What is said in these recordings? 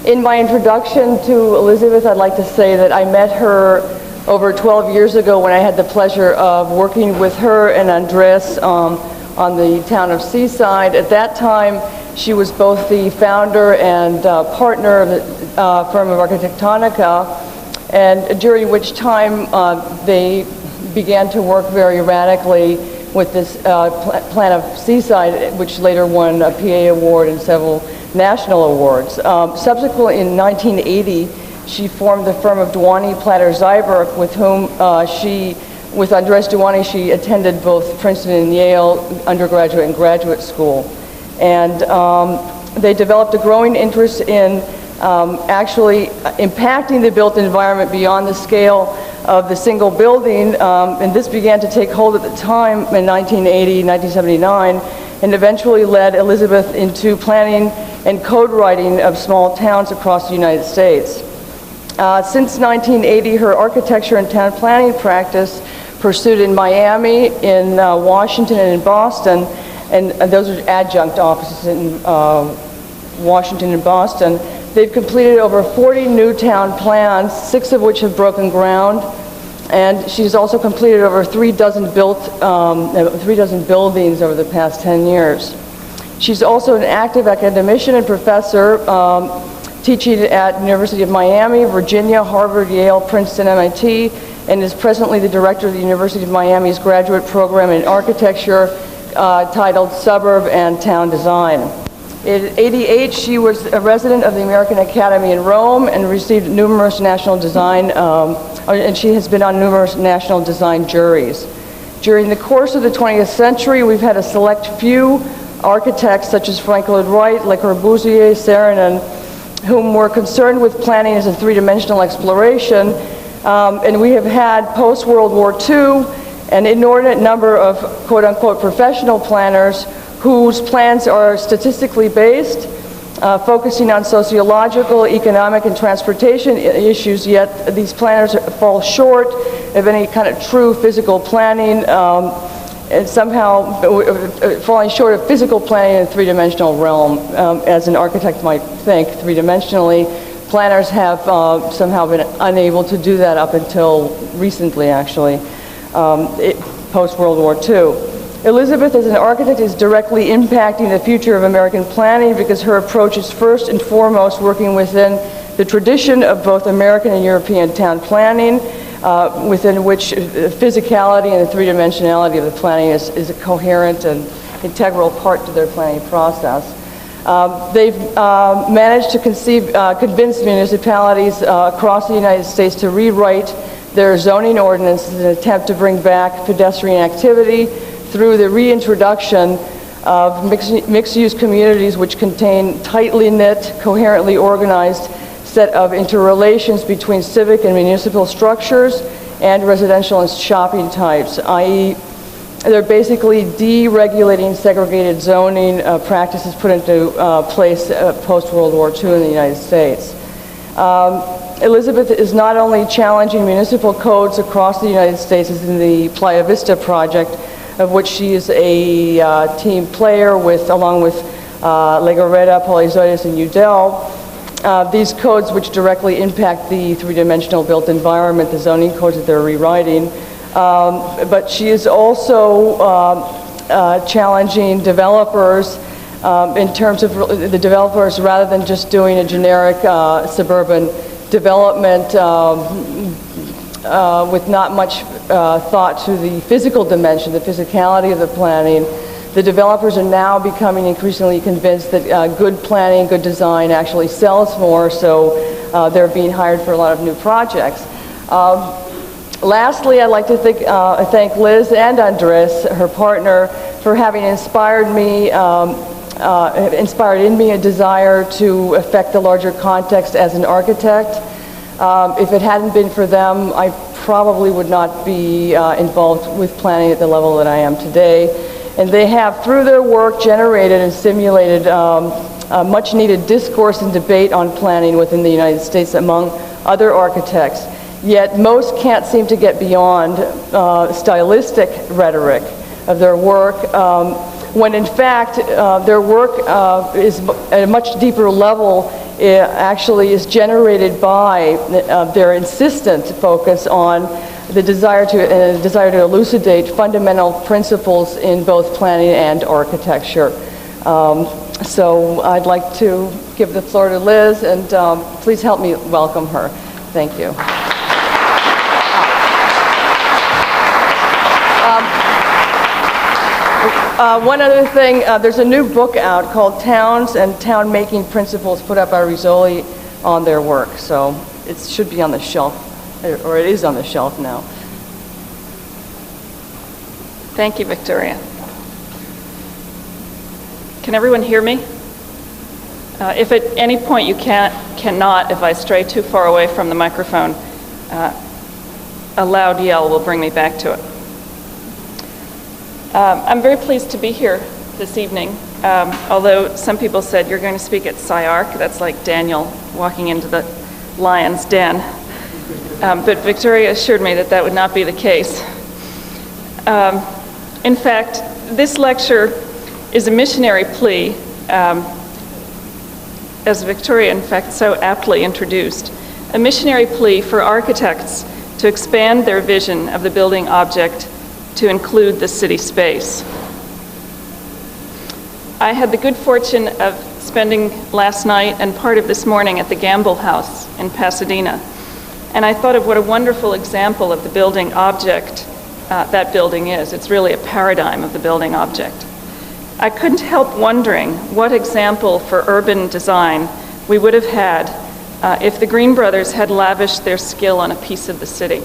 In my introduction to Elizabeth, I'd like to say that I met her over 12 years ago when I had the pleasure of working with her and Andres on the town of Seaside. At that time, she was both the founder and partner of the firm of Architectonica, and during which time they began to work very radically with this plan of Seaside, which later won a PA award and several national awards. Subsequently, in 1980, she formed the firm of Duany Plater-Zyberk, with whom with Andres Duany, she attended both Princeton and Yale undergraduate and graduate school. And they developed a growing interest in actually impacting the built environment beyond the scale of the single building, and this began to take hold at the time in 1980, 1979, and eventually led Elizabeth into planning and code writing of small towns across the United States. Since 1980, her architecture and town planning practice pursued in Miami, in Washington, and in Boston, and those are adjunct offices in Washington and Boston. They've completed over 40 new town plans, 6 of which have broken ground, and she's also completed over 3 dozen buildings over the past 10 years. She's also an active academician and professor, teaching at University of Miami, Virginia, Harvard, Yale, Princeton, MIT, and is presently the director of the University of Miami's graduate program in architecture titled Suburb and Town Design. In '88, she was a resident of the American Academy in Rome and received numerous national design, and she has been on numerous national design juries. During the course of the 20th century, we've had a select few architects such as Frank Lloyd Wright, Le Corbusier, Saarinen, whom were concerned with planning as a three-dimensional exploration, and we have had post-World War II an inordinate number of quote-unquote professional planners whose plans are statistically based, focusing on sociological, economic, and transportation issues, yet these planners fall short of any kind of true physical planning, and somehow falling short of physical planning in a three-dimensional realm. As an architect might think, three-dimensionally, planners have somehow been unable to do that up until recently, actually, post-World War II. Elizabeth, as an architect, is directly impacting the future of American planning because her approach is first and foremost working within the tradition of both American and European town planning, within which physicality and the three-dimensionality of the planning is a coherent and integral part to their planning process. They've managed to convince municipalities across the United States to rewrite their zoning ordinances in an attempt to bring back pedestrian activity through the reintroduction of mixed-use communities which contain tightly knit, coherently organized set of interrelations between civic and municipal structures and residential and shopping types, i.e. they're basically deregulating segregated zoning practices put into place post-World War II in the United States. Elizabeth is not only challenging municipal codes across the United States as in the Playa Vista project, of which she is a team player along with Legorreta, Polyzoides, and Udell. These codes which directly impact the three-dimensional built environment, the zoning codes that they're rewriting. But she is also challenging developers in terms of the developers, rather than just doing a generic suburban development with not much thought to the physical dimension, the physicality of the planning. The developers are now becoming increasingly convinced that good planning, good design actually sells more, so they're being hired for a lot of new projects. Lastly, I'd like to thank Liz and Andres, her partner, for having inspired in me a desire to affect the larger context as an architect. If it hadn't been for them, I probably would not be involved with planning at the level that I am today. And they have, through their work, generated and stimulated much needed discourse and debate on planning within the United States among other architects. Yet most can't seem to get beyond stylistic rhetoric of their work, when in fact their work is at a much deeper level actually is generated by their insistent focus on the desire to elucidate fundamental principles in both planning and architecture. So I'd like to give the floor to Liz, and please help me welcome her. Thank you. One other thing, there's a new book out called Towns and Town Making Principles, put up by Rizzoli on their work. So it should be on the shelf, or it is on the shelf now. Thank you, Victoria. Can everyone hear me? If at any point you cannot, if I stray too far away from the microphone, a loud yell will bring me back to it. I'm very pleased to be here this evening, although some people said you're going to speak at SCI-Arc. That's like Daniel walking into the lion's den. But Victoria assured me that that would not be the case. In fact, this lecture is a missionary plea, as Victoria, in fact, so aptly introduced, a missionary plea for architects to expand their vision of the building object to include the city space. I had the good fortune of spending last night and part of this morning at the Gamble House in Pasadena, and I thought of what a wonderful example of the building object that building is. It's really a paradigm of the building object. I couldn't help wondering what example for urban design we would have had if the Green brothers had lavished their skill on a piece of the city.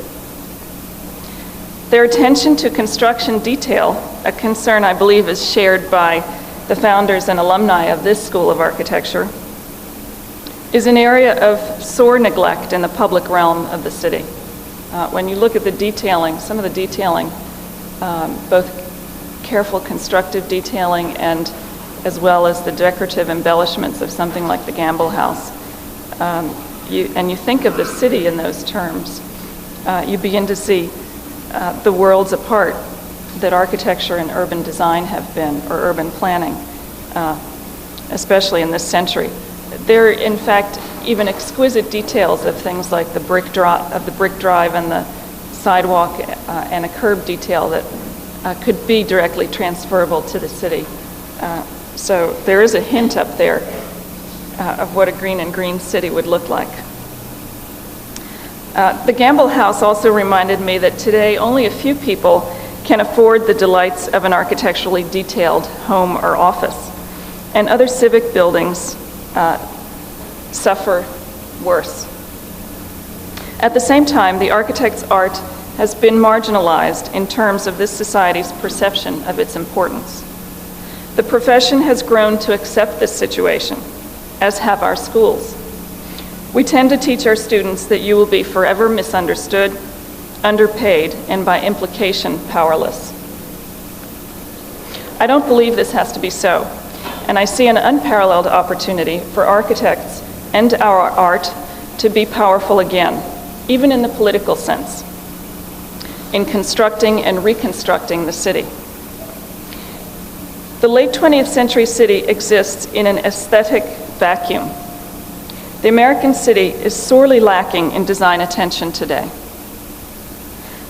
Their attention to construction detail, a concern I believe is shared by the founders and alumni of this School of Architecture, is an area of sore neglect in the public realm of the city. When you look at the detailing, some of the detailing, both careful constructive detailing and as well as the decorative embellishments of something like the Gamble House, you think of the city in those terms, you begin to see the worlds apart that architecture and urban design have been, or urban planning, especially in this century. There are, in fact, even exquisite details of things like the brick drive and the sidewalk and a curb detail that could be directly transferable to the city. So there is a hint up there of what a green and green city would look like. The Gamble House also reminded me that today only a few people can afford the delights of an architecturally detailed home or office, and other civic buildings suffer worse. At the same time, the architect's art has been marginalized in terms of this society's perception of its importance. The profession has grown to accept this situation, as have our schools. We tend to teach our students that you will be forever misunderstood, underpaid, and by implication, powerless. I don't believe this has to be so, and I see an unparalleled opportunity for architects and our art to be powerful again, even in the political sense, in constructing and reconstructing the city. The late 20th century city exists in an aesthetic vacuum. The American city is sorely lacking in design attention today.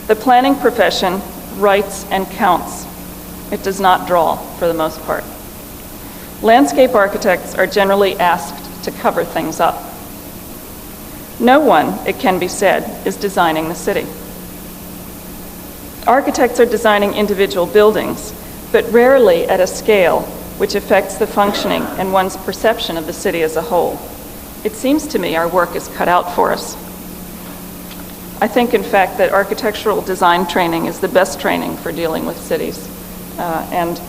The planning profession writes and counts. It does not draw, for the most part. Landscape architects are generally asked to cover things up. No one, it can be said, is designing the city. Architects are designing individual buildings, but rarely at a scale which affects the functioning and one's perception of the city as a whole. It seems to me our work is cut out for us. I think, in fact, that architectural design training is the best training for dealing with cities, and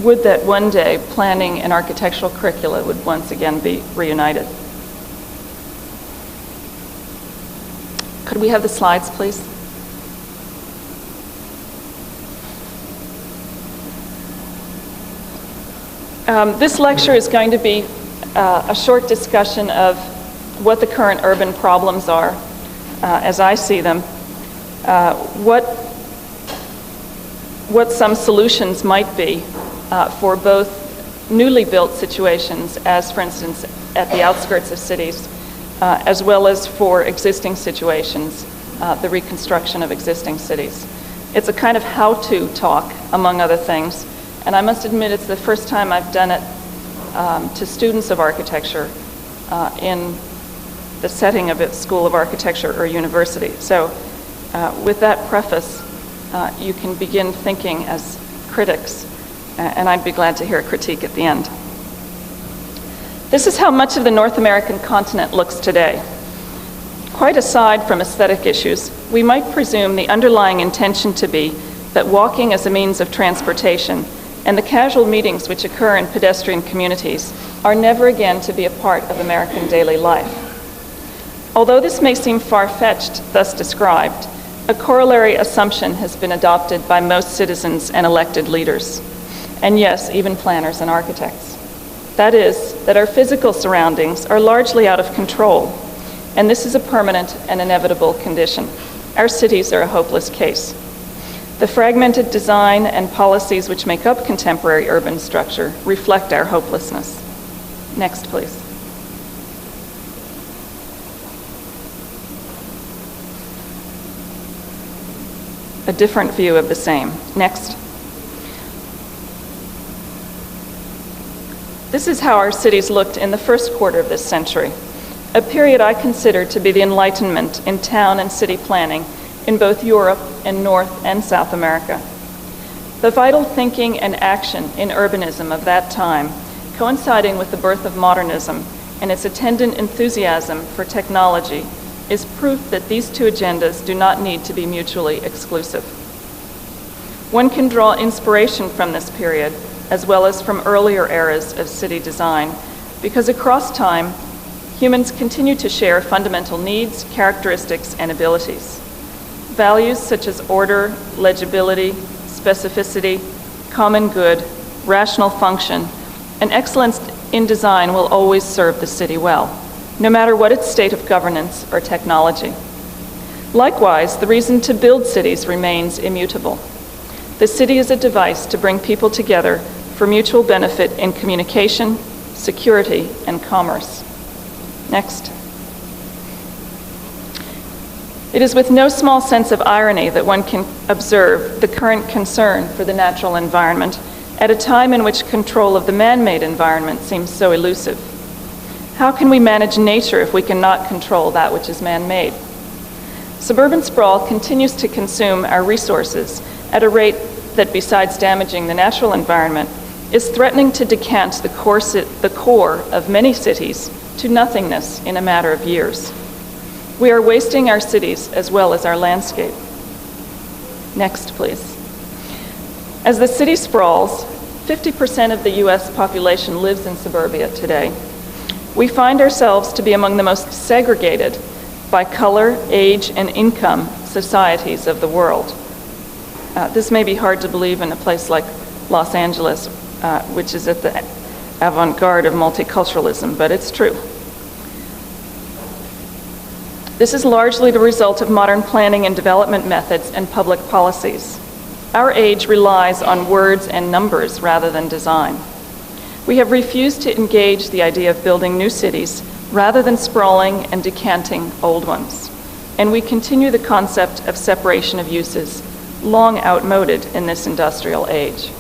would that one day planning and architectural curricula would once again be reunited. Could we have the slides, please? This lecture is going to be a short discussion of what the current urban problems are, as I see them, what some solutions might be for both newly built situations, as for instance at the outskirts of cities, as well as for existing situations, the reconstruction of existing cities. It's a kind of how-to talk, among other things, and I must admit it's the first time I've done it to students of architecture in the setting of a school of architecture or university. So with that preface, you can begin thinking as critics, and I'd be glad to hear a critique at the end. This is how much of the North American continent looks today. Quite aside from aesthetic issues, we might presume the underlying intention to be that walking as a means of transportation and the casual meetings which occur in pedestrian communities are never again to be a part of American daily life. Although this may seem far-fetched, thus described, a corollary assumption has been adopted by most citizens and elected leaders, and yes, even planners and architects. That is, that our physical surroundings are largely out of control, and this is a permanent and inevitable condition. Our cities are a hopeless case. The fragmented design and policies which make up contemporary urban structure reflect our hopelessness. Next, please. A different view of the same. Next. This is how our cities looked in the first quarter of this century, a period I consider to be the Enlightenment in town and city planning in both Europe and North and South America. The vital thinking and action in urbanism of that time, coinciding with the birth of modernism and its attendant enthusiasm for technology, is proof that these two agendas do not need to be mutually exclusive. One can draw inspiration from this period, as well as from earlier eras of city design, because across time, humans continue to share fundamental needs, characteristics, and abilities. Values such as order, legibility, specificity, common good, rational function, and excellence in design will always serve the city well, no matter what its state of governance or technology. Likewise, the reason to build cities remains immutable. The city is a device to bring people together for mutual benefit in communication, security, and commerce. Next. It is with no small sense of irony that one can observe the current concern for the natural environment at a time in which control of the man-made environment seems so elusive. How can we manage nature if we cannot control that which is man-made? Suburban sprawl continues to consume our resources at a rate that, besides damaging the natural environment, is threatening to decant the core of many cities to nothingness in a matter of years. We are wasting our cities as well as our landscape. Next, please. As the city sprawls, 50% of the US population lives in suburbia today. We find ourselves to be among the most segregated by color, age, and income societies of the world. This may be hard to believe in a place like Los Angeles, which is at the avant-garde of multiculturalism, but it's true. This is largely the result of modern planning and development methods and public policies. Our age relies on words and numbers rather than design. We have refused to engage the idea of building new cities rather than sprawling and decanting old ones. And we continue the concept of separation of uses, long outmoded in this industrial age.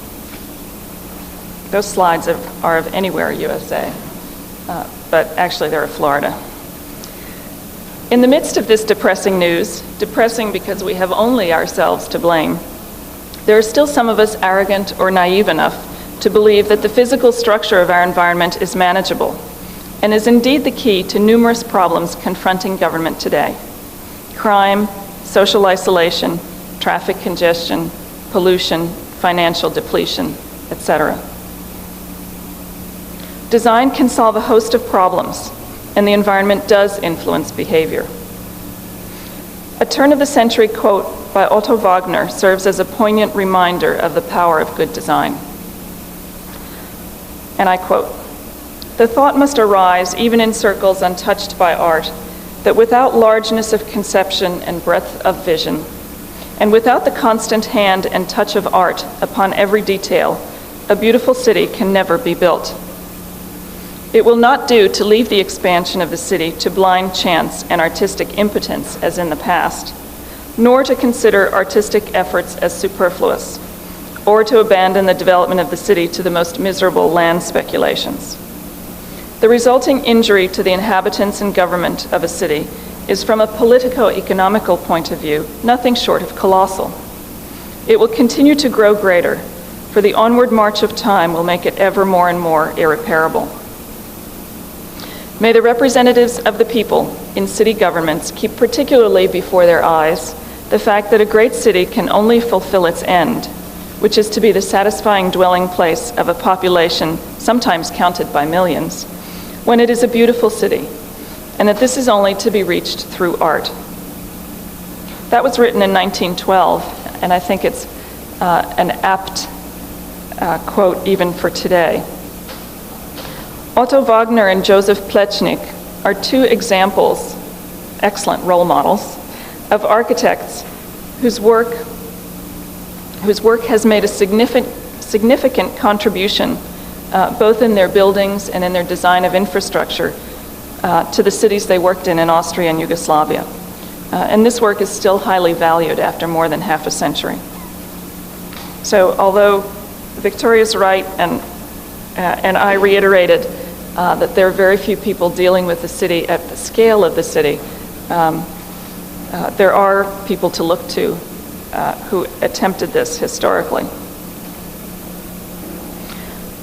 Those slides are of anywhere USA, but actually they're of Florida. In the midst of this depressing news, depressing because we have only ourselves to blame, there are still some of us arrogant or naive enough to believe that the physical structure of our environment is manageable and is indeed the key to numerous problems confronting government today: crime, social isolation, traffic congestion, pollution, financial depletion, etc. Design can solve a host of problems, and the environment does influence behavior. A turn-of-the-century quote by Otto Wagner serves as a poignant reminder of the power of good design. And I quote, "The thought must arise, even in circles untouched by art, that without largeness of conception and breadth of vision, and without the constant hand and touch of art upon every detail, a beautiful city can never be built. It will not do to leave the expansion of the city to blind chance and artistic impotence as in the past, nor to consider artistic efforts as superfluous, or to abandon the development of the city to the most miserable land speculations. The resulting injury to the inhabitants and government of a city is, from a politico-economical point of view, nothing short of colossal. It will continue to grow greater, for the onward march of time will make it ever more and more irreparable. May the representatives of the people in city governments keep particularly before their eyes the fact that a great city can only fulfill its end, which is to be the satisfying dwelling place of a population sometimes counted by millions, when it is a beautiful city, and that this is only to be reached through art. That was written in 1912, and I think it's an apt quote even for today. Otto Wagner and Joseph Plečnik are two examples, excellent role models, of architects whose work has made a significant contribution both in their buildings and in their design of infrastructure to the cities they worked in Austria and Yugoslavia. And this work is still highly valued after more than half a century. So although Victoria's right and I reiterated that there are very few people dealing with the city at the scale of the city, there are people to look to who attempted this historically.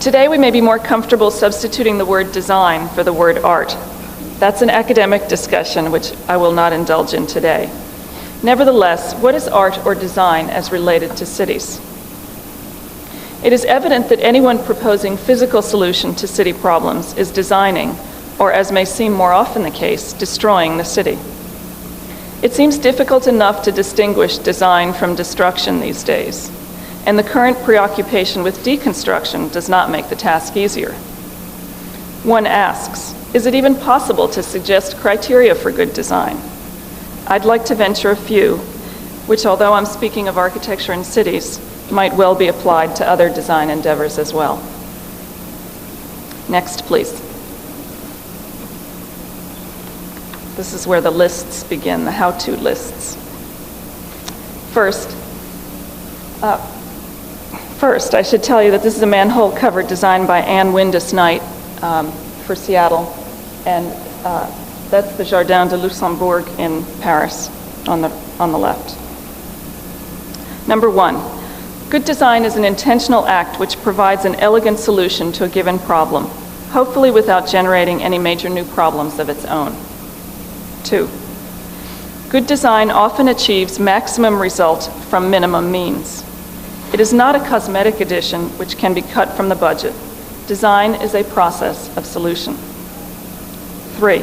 Today we may be more comfortable substituting the word design for the word art. That's an academic discussion which I will not indulge in today. Nevertheless, what is art or design as related to cities? It is evident that anyone proposing physical solution to city problems is designing, or as may seem more often the case, destroying the city. It seems difficult enough to distinguish design from destruction these days, and the current preoccupation with deconstruction does not make the task easier. One asks, is it even possible to suggest criteria for good design? I'd like to venture a few, which, although I'm speaking of architecture in cities, might well be applied to other design endeavors as well. Next, please. This is where the lists begin, the how-to lists. First, I should tell you that this is a manhole cover designed by Anne Windus Knight for Seattle, and that's the Jardin de Luxembourg in Paris on the left. Number one, good design is an intentional act which provides an elegant solution to a given problem, hopefully without generating any major new problems of its own. 2, good design often achieves maximum result from minimum means. It is not a cosmetic addition which can be cut from the budget. Design is a process of solution. 3,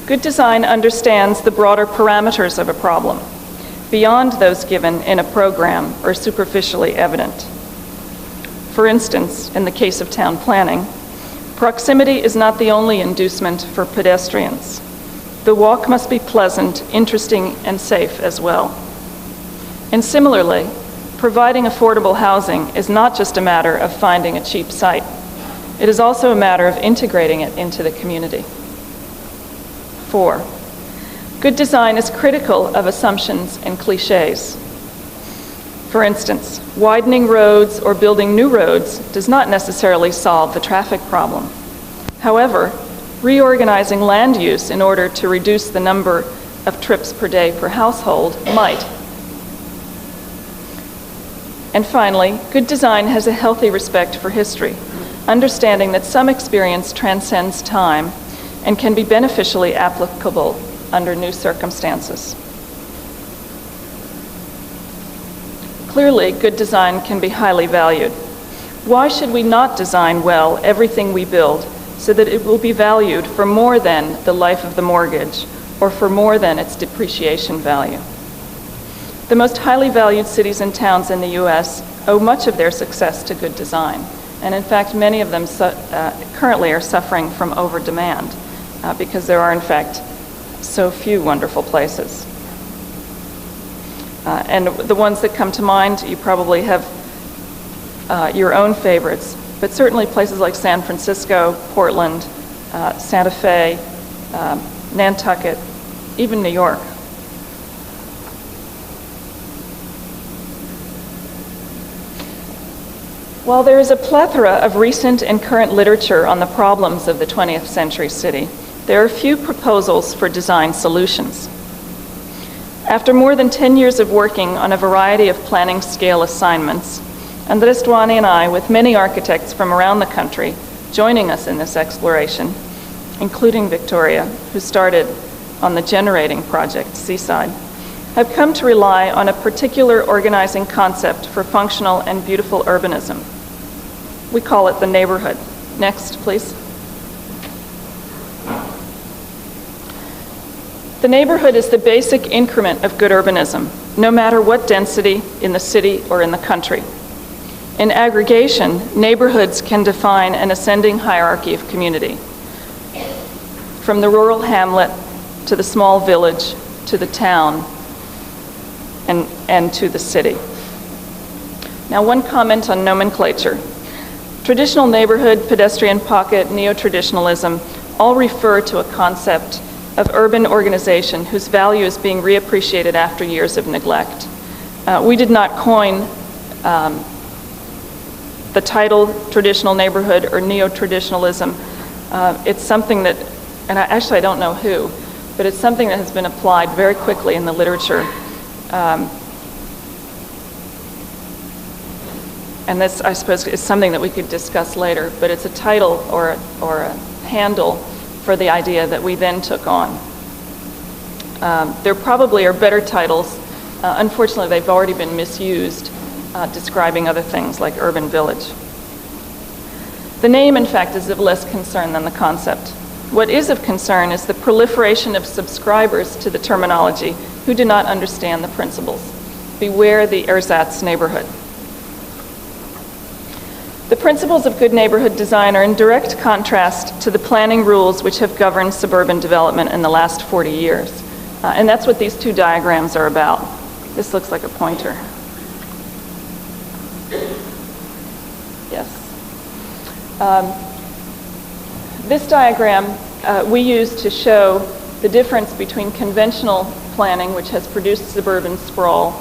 good design understands the broader parameters of a problem, beyond those given in a program or superficially evident. For instance, in the case of town planning, proximity is not the only inducement for pedestrians. The walk must be pleasant, interesting, and safe as well. And similarly, providing affordable housing is not just a matter of finding a cheap site. It is also a matter of integrating it into the community. 4, good design is critical of assumptions and clichés. For instance, widening roads or building new roads does not necessarily solve the traffic problem. However, reorganizing land use in order to reduce the number of trips per day per household might. And finally, good design has a healthy respect for history, understanding that some experience transcends time and can be beneficially applicable under new circumstances. Clearly, good design can be highly valued. Why should we not design well everything we build so that it will be valued for more than the life of the mortgage or for more than its depreciation value? The most highly valued cities and towns in the U.S. owe much of their success to good design. And in fact, many of them currently are suffering from over-demand because there are, in fact, so few wonderful places. And the ones that come to mind, you probably have your own favorites, but certainly places like San Francisco, Portland, Santa Fe, Nantucket, even New York. While there is a plethora of recent and current literature on the problems of the 20th century city, there are few proposals for design solutions. After more than 10 years of working on a variety of planning scale assignments, Andres Duany and I, with many architects from around the country, joining us in this exploration, including Victoria, who started on the generating project, Seaside, have come to rely on a particular organizing concept for functional and beautiful urbanism. We call it the neighborhood. Next, please. The neighborhood is the basic increment of good urbanism, no matter what density in the city or in the country. In aggregation, neighborhoods can define an ascending hierarchy of community, from the rural hamlet to the small village to the town and to the city. Now, one comment on nomenclature. Traditional neighborhood, pedestrian pocket, neo-traditionalism all refer to a concept of urban organization whose value is being reappreciated after years of neglect. We did not coin the title traditional neighborhood or neo-traditionalism. It's something that, and I don't know who, but it's something that has been applied very quickly in the literature. And this, I suppose, is something that we could discuss later, but it's a title or a handle for the idea that we then took on. There probably are better titles. Unfortunately, they've already been misused, describing other things like urban village. The name, in fact, is of less concern than the concept. What is of concern is the proliferation of subscribers to the terminology who do not understand the principles. Beware the ersatz neighborhood. The principles of good neighborhood design are in direct contrast to the planning rules which have governed suburban development in the last 40 years. And that's what these two diagrams are about. This looks like a pointer. Yes. This diagram we use to show the difference between conventional planning, which has produced suburban sprawl,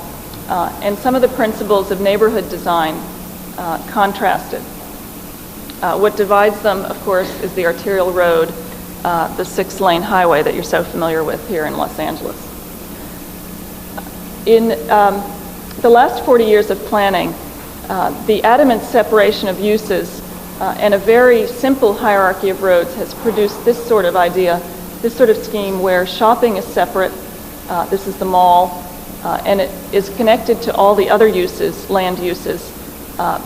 and some of the principles of neighborhood design contrasted. What divides them, of course, is the arterial road, the 6-lane highway that you're so familiar with here in Los Angeles. In the last 40 years of planning, the adamant separation of uses and a very simple hierarchy of roads has produced this sort of idea, this sort of scheme where shopping is separate. This is the mall, and it is connected to all the other uses, land uses,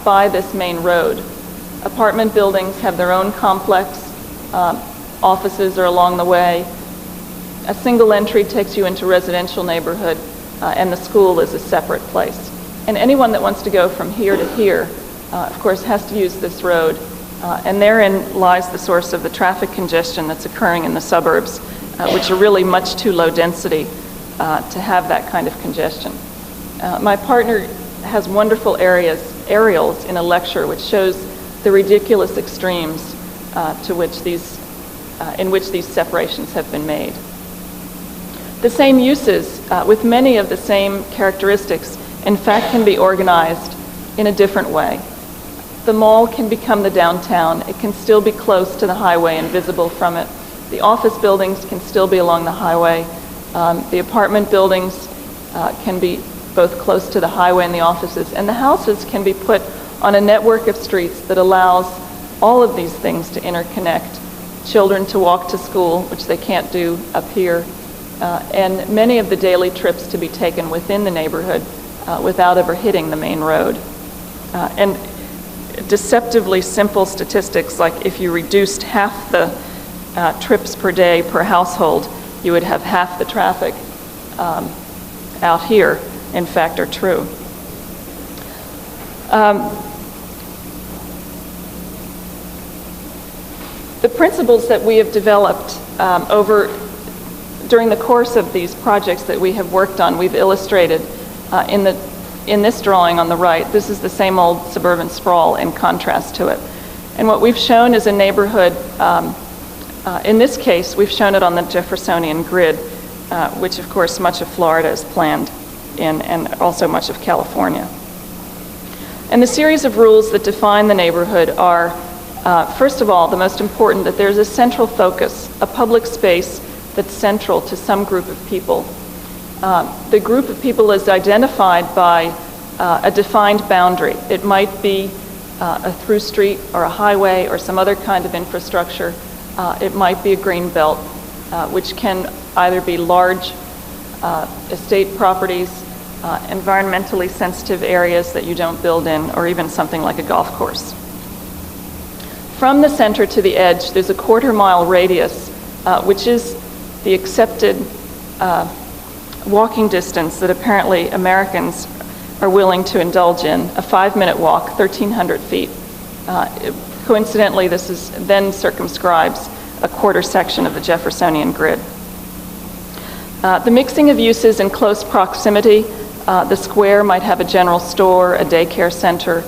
by this main road. Apartment buildings have their own complex. Offices are along the way. A single entry takes you into residential neighborhood, and the school is a separate place. And anyone that wants to go from here to here, of course, has to use this road. And therein lies the source of the traffic congestion that's occurring in the suburbs, which are really much too low density to have that kind of congestion. My partner has wonderful aerials in a lecture which shows the ridiculous extremes in which these separations have been made. The same uses, with many of the same characteristics, in fact can be organized in a different way. The mall can become the downtown. It can still be close to the highway and visible from it. The office buildings can still be along the highway. The apartment buildings can be both close to the highway and the offices. And the houses can be put on a network of streets that allows all of these things to interconnect. Children to walk to school, which they can't do up here, and many of the daily trips to be taken within the neighborhood without ever hitting the main road. And deceptively simple statistics, like if you reduced half the trips per day per household, you would have half the traffic out here, in fact, are true. The principles that we have developed during the course of these projects that we have worked on, we've illustrated in in this drawing on the right, this is the same old suburban sprawl in contrast to it. And what we've shown is a neighborhood, in this case, we've shown it on the Jeffersonian grid, which of course much of Florida is planned in, and also much of California. And the series of rules that define the neighborhood are, first of all, the most important, that there's a central focus, a public space that's central to some group of people. The group of people is identified by a defined boundary. It might be a through street or a highway or some other kind of infrastructure. It might be a green belt, which can either be large estate properties, environmentally sensitive areas that you don't build in, or even something like a golf course. From the center to the edge, there's a quarter-mile radius, which is the accepted walking distance that apparently Americans are willing to indulge in, a 5-minute walk, 1,300 feet. Coincidentally, this then circumscribes a quarter section of the Jeffersonian grid. The mixing of uses in close proximity, the square might have a general store, a daycare center,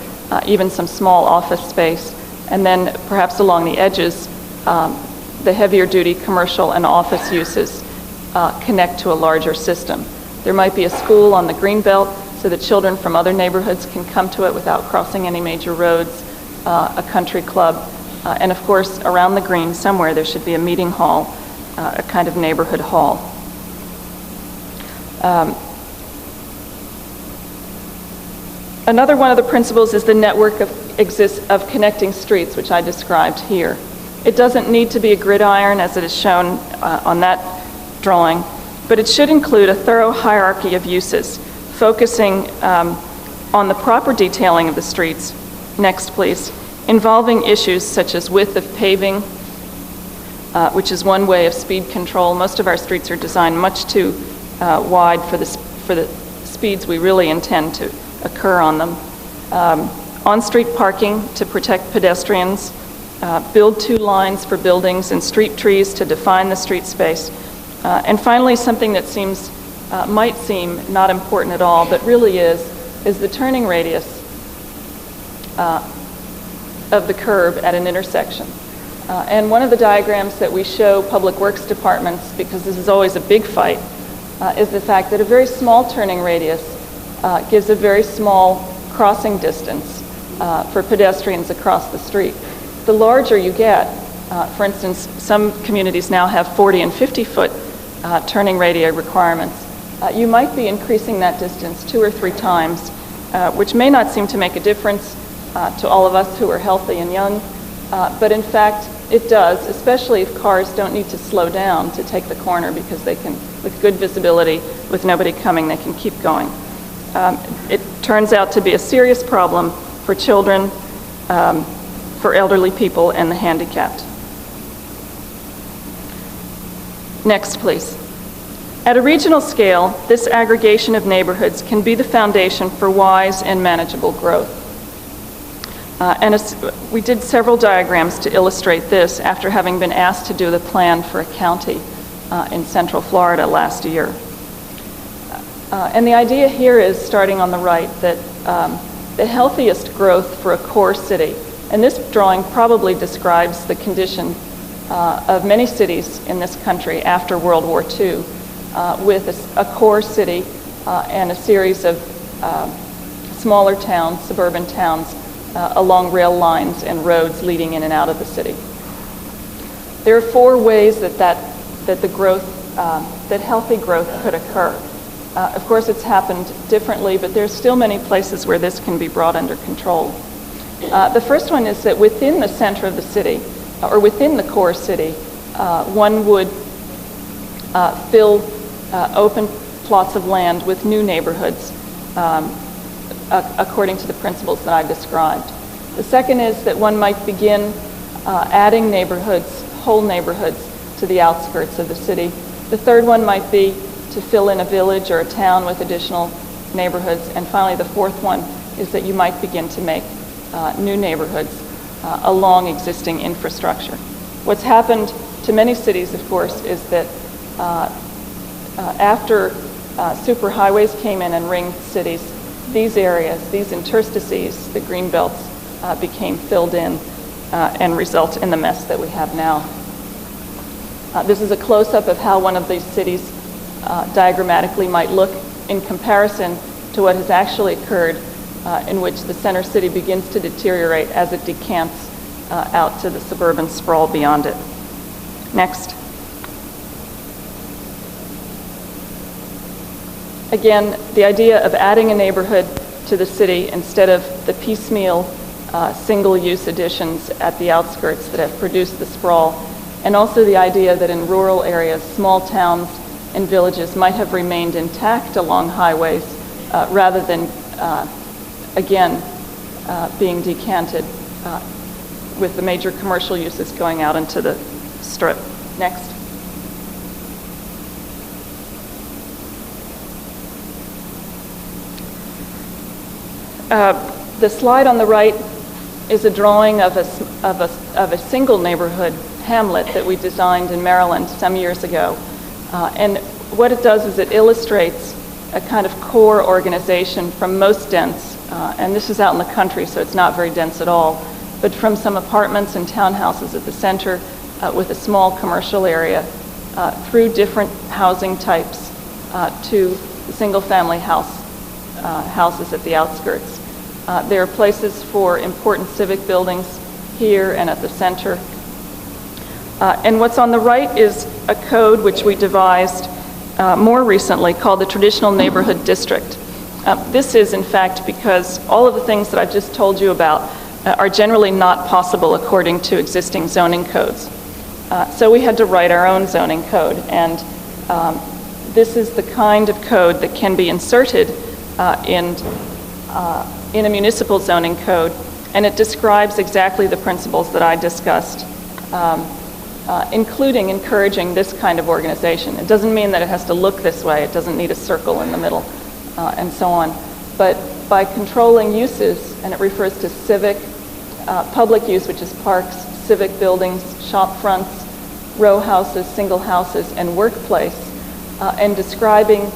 even some small office space, and then perhaps along the edges, the heavier duty commercial and office uses connect to a larger system. There might be a school on the Greenbelt so that children from other neighborhoods can come to it without crossing any major roads, a country club, and of course around the green somewhere there should be a meeting hall, a kind of neighborhood hall. Another one of the principles is the network of connecting streets, which I described here. It doesn't need to be a gridiron as it is shown on that drawing, but it should include a thorough hierarchy of uses, focusing on the proper detailing of the streets, next please, involving issues such as width of paving, which is one way of speed control. Most of our streets are designed much too wide for the speeds we really intend to occur on them. On-street parking to protect pedestrians, build 2 lines for buildings and street trees to define the street space. And finally, something that might seem not important at all, but really is the turning radius of the curb at an intersection. And one of the diagrams that we show public works departments, because this is always a big fight, is the fact that a very small turning radius gives a very small crossing distance for pedestrians across the street. The larger you get, for instance, some communities now have 40 and 50-foot turning radii requirements. You might be increasing that distance 2 or 3 times, which may not seem to make a difference to all of us who are healthy and young, but in fact it does, especially if cars don't need to slow down to take the corner, because they can, with good visibility, with nobody coming, they can keep going. It turns out to be a serious problem for children, for elderly people, and the handicapped. Next, please. At a regional scale, this aggregation of neighborhoods can be the foundation for wise and manageable growth. We did several diagrams to illustrate this after having been asked to do the plan for a county in Central Florida last year. And the idea here is, starting on the right, that the healthiest growth for a core city, and this drawing probably describes the condition of many cities in this country after World War II, with a core city and a series of smaller towns, suburban towns, along rail lines and roads leading in and out of the city. There are 4 ways that the growth, that healthy growth could occur. Of course, it's happened differently, but there's still many places where this can be brought under control. The first one is that within the center of the city, or within the core city, one would fill open plots of land with new neighborhoods according to the principles that I described. The second is that one might begin adding neighborhoods, whole neighborhoods, to the outskirts of the city. The third one might be to fill in a village or a town with additional neighborhoods. And finally, the fourth one is that you might begin to make new neighborhoods along existing infrastructure. What's happened to many cities, of course, is that after superhighways came in and ringed cities, these areas, these interstices, the Greenbelts, became filled in and result in the mess that we have now. This is a close-up of how one of these cities diagrammatically might look in comparison to what has actually occurred, in which the center city begins to deteriorate as it decants out to the suburban sprawl beyond it. Next. Again, the idea of adding a neighborhood to the city instead of the piecemeal single-use additions at the outskirts that have produced the sprawl, and also the idea that in rural areas, small towns and villages might have remained intact along highways rather than, again, being decanted with the major commercial uses going out into the strip. Next. The slide on the right is a drawing of a single neighborhood hamlet that we designed in Maryland some years ago. And what it does is it illustrates a kind of core organization from most dense, and this is out in the country, so it's not very dense at all, but from some apartments and townhouses at the center with a small commercial area through different housing types to the single-family houses at the outskirts. There are places for important civic buildings here and at the center. And what's on the right is a code which we devised more recently called the Traditional Neighborhood District. This is, in fact, because all of the things that I've just told you about are generally not possible according to existing zoning codes. So we had to write our own zoning code, and this is the kind of code that can be inserted in a municipal zoning code, and it describes exactly the principles that I discussed, including encouraging this kind of organization. It doesn't mean that it has to look this way, it doesn't need a circle in the middle, and so on. But by controlling uses, and it refers to civic, public use, which is parks, civic buildings, shop fronts, row houses, single houses, and workplace, and describing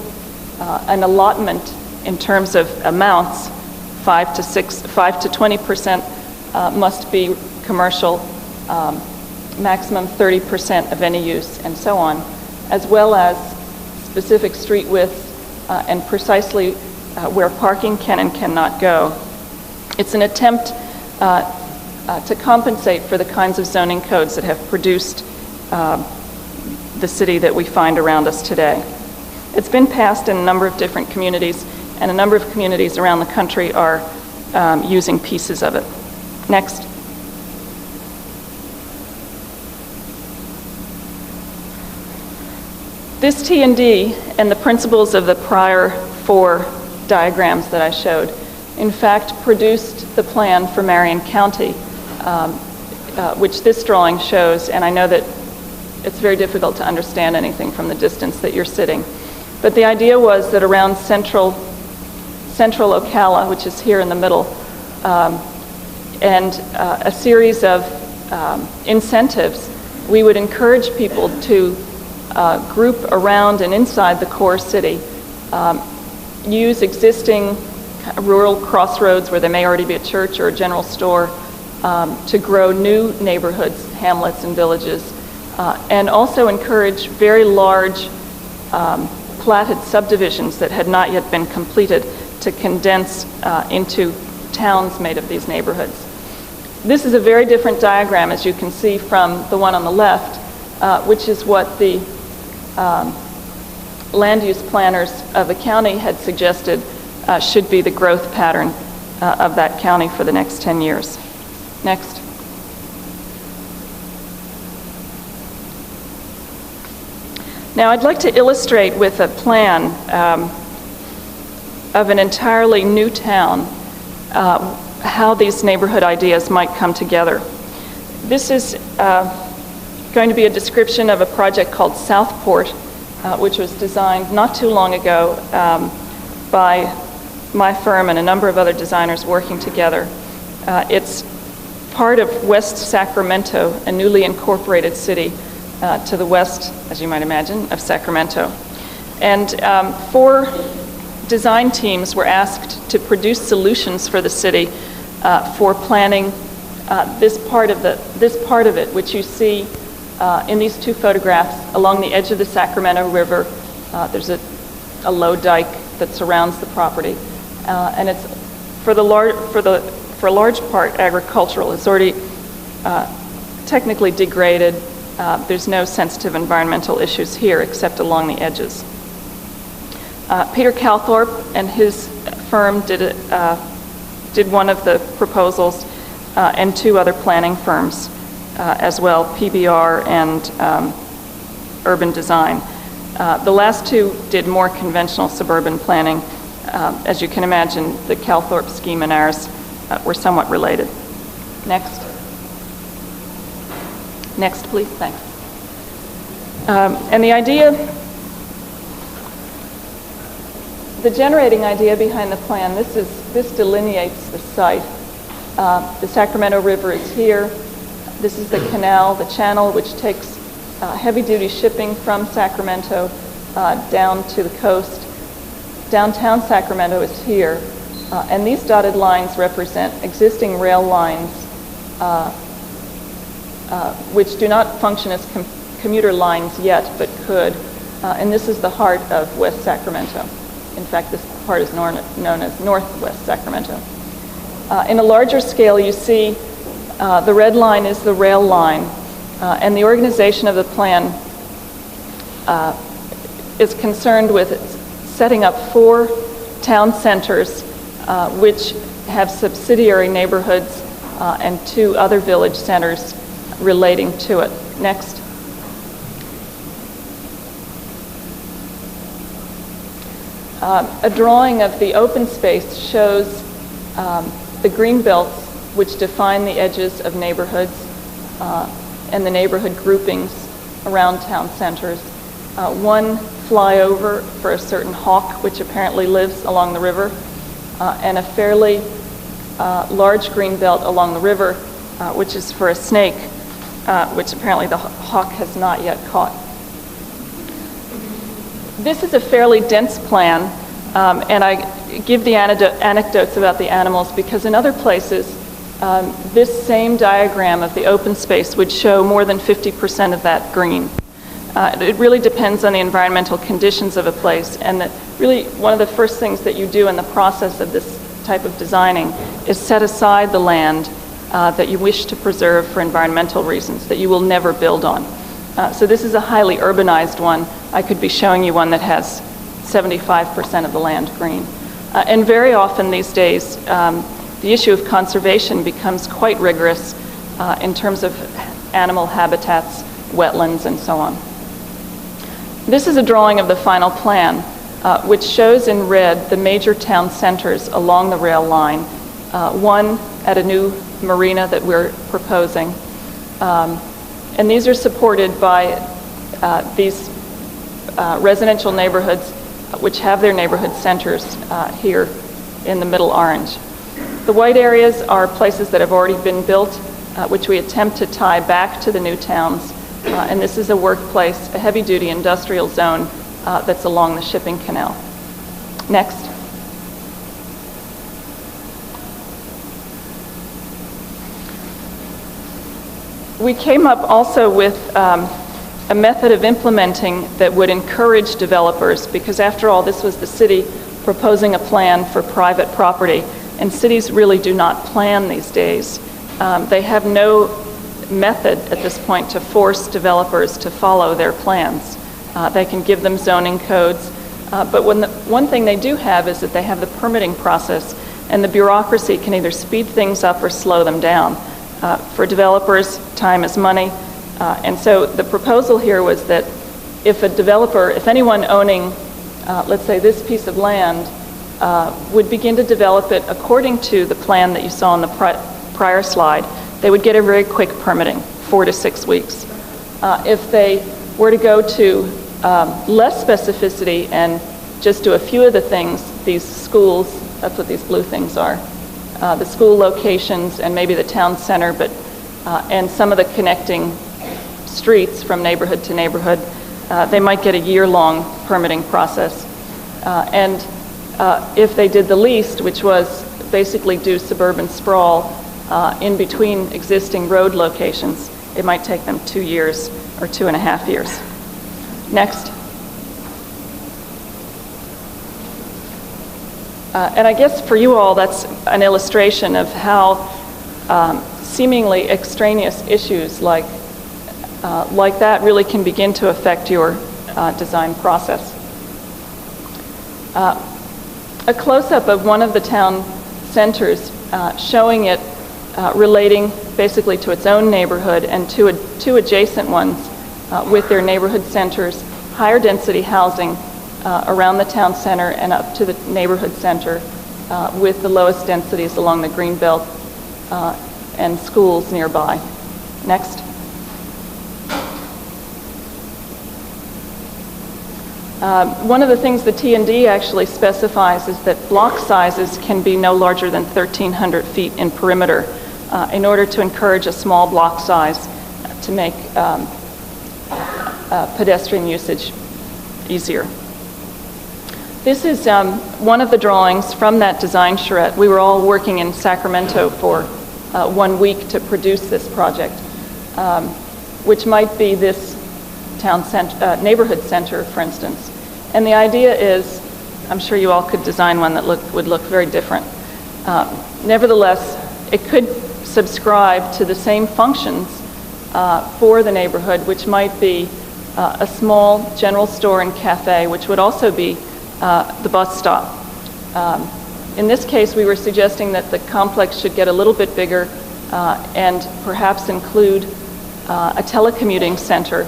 an allotment in terms of amounts, 5 to 20% must be commercial, maximum 30% of any use, and so on, as well as specific street widths and precisely where parking can and cannot go. It's an attempt to compensate for the kinds of zoning codes that have produced the city that we find around us today. It's been passed in a number of different communities, and a number of communities around the country are using pieces of it. Next. This T&D and the principles of the prior 4 diagrams that I showed, in fact, produced the plan for Marion County, which this drawing shows, and I know that it's very difficult to understand anything from the distance that you're sitting. But the idea was that around central Ocala, which is here in the middle, and a series of incentives, we would encourage people to group around and inside the core city, use existing rural crossroads where there may already be a church or a general store to grow new neighborhoods, hamlets, and villages, and also encourage very large platted subdivisions that had not yet been completed to condense into towns made of these neighborhoods. This is a very different diagram, as you can see from the one on the left, which is what the land use planners of the county had suggested should be the growth pattern of that county for the next 10 years. Next. Now I'd like to illustrate with a plan of an entirely new town how these neighborhood ideas might come together. This is going to be a description of a project called Southport, which was designed not too long ago by my firm and a number of other designers working together. It's part of West Sacramento, a newly incorporated city to the west, as you might imagine, of Sacramento. And 4 design teams were asked to produce solutions for the city for planning this part of it, which you see in these two photographs along the edge of the Sacramento River. There's a low dike that surrounds the property, and it's for a large part agricultural. It's already technically degraded. There's no sensitive environmental issues here except along the edges. Peter Calthorpe and his firm did one of the proposals, and two other planning firms as well, PBR and Urban Design. The last two did more conventional suburban planning. As you can imagine, the Calthorpe scheme and ours were somewhat related. Next. Next, please. Thanks. And the idea, the generating idea behind the plan, this delineates the site. The Sacramento River is here. This is the canal, the channel, which takes heavy-duty shipping from Sacramento down to the coast. Downtown Sacramento is here, and these dotted lines represent existing rail lines which do not function as commuter lines yet, but could. And this is the heart of West Sacramento. In fact, this part is known as Northwest Sacramento. In a larger scale, you see the red line is the rail line, and the organization of the plan is concerned with setting up 4 town centers which have subsidiary neighborhoods and 2 other village centers relating to it. Next. A drawing of the open space shows the green belts which define the edges of neighborhoods and the neighborhood groupings around town centers. One flyover for a certain hawk which apparently lives along the river, and a fairly large green belt along the river which is for a snake which apparently the hawk has not yet caught. This is a fairly dense plan, and I give the anecdotes about the animals because in other places this same diagram of the open space would show more than 50% of that green. It really depends on the environmental conditions of a place, and that really one of the first things that you do in the process of this type of designing is set aside the land that you wish to preserve for environmental reasons that you will never build on. So this is a highly urbanized one. I could be showing you one that has 75% of the land green. And very often these days, the issue of conservation becomes quite rigorous in terms of animal habitats, wetlands, and so on. This is a drawing of the final plan, which shows in red the major town centers along the rail line, one at a new marina that we're proposing. And these are supported by these residential neighborhoods which have their neighborhood centers here in the middle orange. The white areas are places that have already been built, which we attempt to tie back to the new towns. And this is a workplace, a heavy-duty industrial zone that's along the shipping canal. Next. We came up also with a method of implementing that would encourage developers, because after all, this was the city proposing a plan for private property, and cities really do not plan these days. They have no method at this point to force developers to follow their plans. They can give them zoning codes, but one thing they do have is that they have the permitting process, and the bureaucracy can either speed things up or slow them down. For developers, time is money, and so the proposal here was that if a developer, if anyone owning, let's say this piece of land, would begin to develop it according to the plan that you saw on the prior slide, they would get a very quick permitting, 4 to 6 weeks. If they were to go to less specificity and just do a few of the things, these schools, that's what these blue things are, the school locations and maybe the town center, but and some of the connecting streets from neighborhood to neighborhood, they might get a year-long permitting process. And if they did the least, which was basically do suburban sprawl in between existing road locations, it might take them 2 years or 2.5 years. Next. And I guess for you all, that's an illustration of how seemingly extraneous issues like that really can begin to affect your design process. A close-up of one of the town centers showing it relating basically to its own neighborhood and to two adjacent ones with their neighborhood centers, higher density housing around the town center and up to the neighborhood center with the lowest densities along the Greenbelt and schools nearby. Next. One of the things the T&D actually specifies is that block sizes can be no larger than 1,300 feet in perimeter in order to encourage a small block size to make pedestrian usage easier. This is one of the drawings from that design charrette. We were all working in Sacramento for 1 week to produce this project, which might be this town center, neighborhood center, for instance. And the idea is, I'm sure you all could design one that would look very different. Nevertheless, it could subscribe to the same functions for the neighborhood, which might be a small general store and cafe, which would also be the bus stop. In this case, we were suggesting that the complex should get a little bit bigger and perhaps include a telecommuting center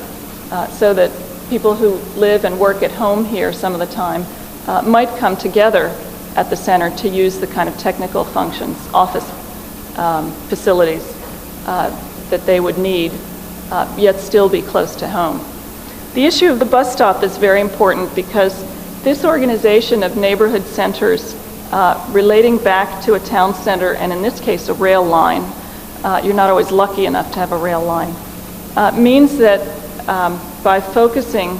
so that people who live and work at home here some of the time might come together at the center to use the kind of technical functions, office facilities that they would need, yet still be close to home. The issue of the bus stop is very important because this organization of neighborhood centers relating back to a town center, and in this case a rail line, you're not always lucky enough to have a rail line, means that by focusing,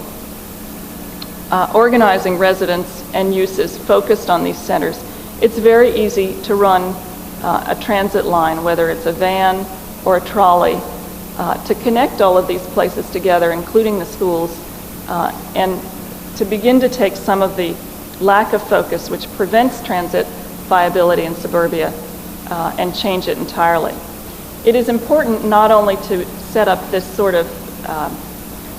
organizing residents and uses focused on these centers, it's very easy to run a transit line, whether it's a van or a trolley, to connect all of these places together, including the schools, and to begin to take some of the lack of focus which prevents transit viability in suburbia and change it entirely. It is important not only to set up this sort of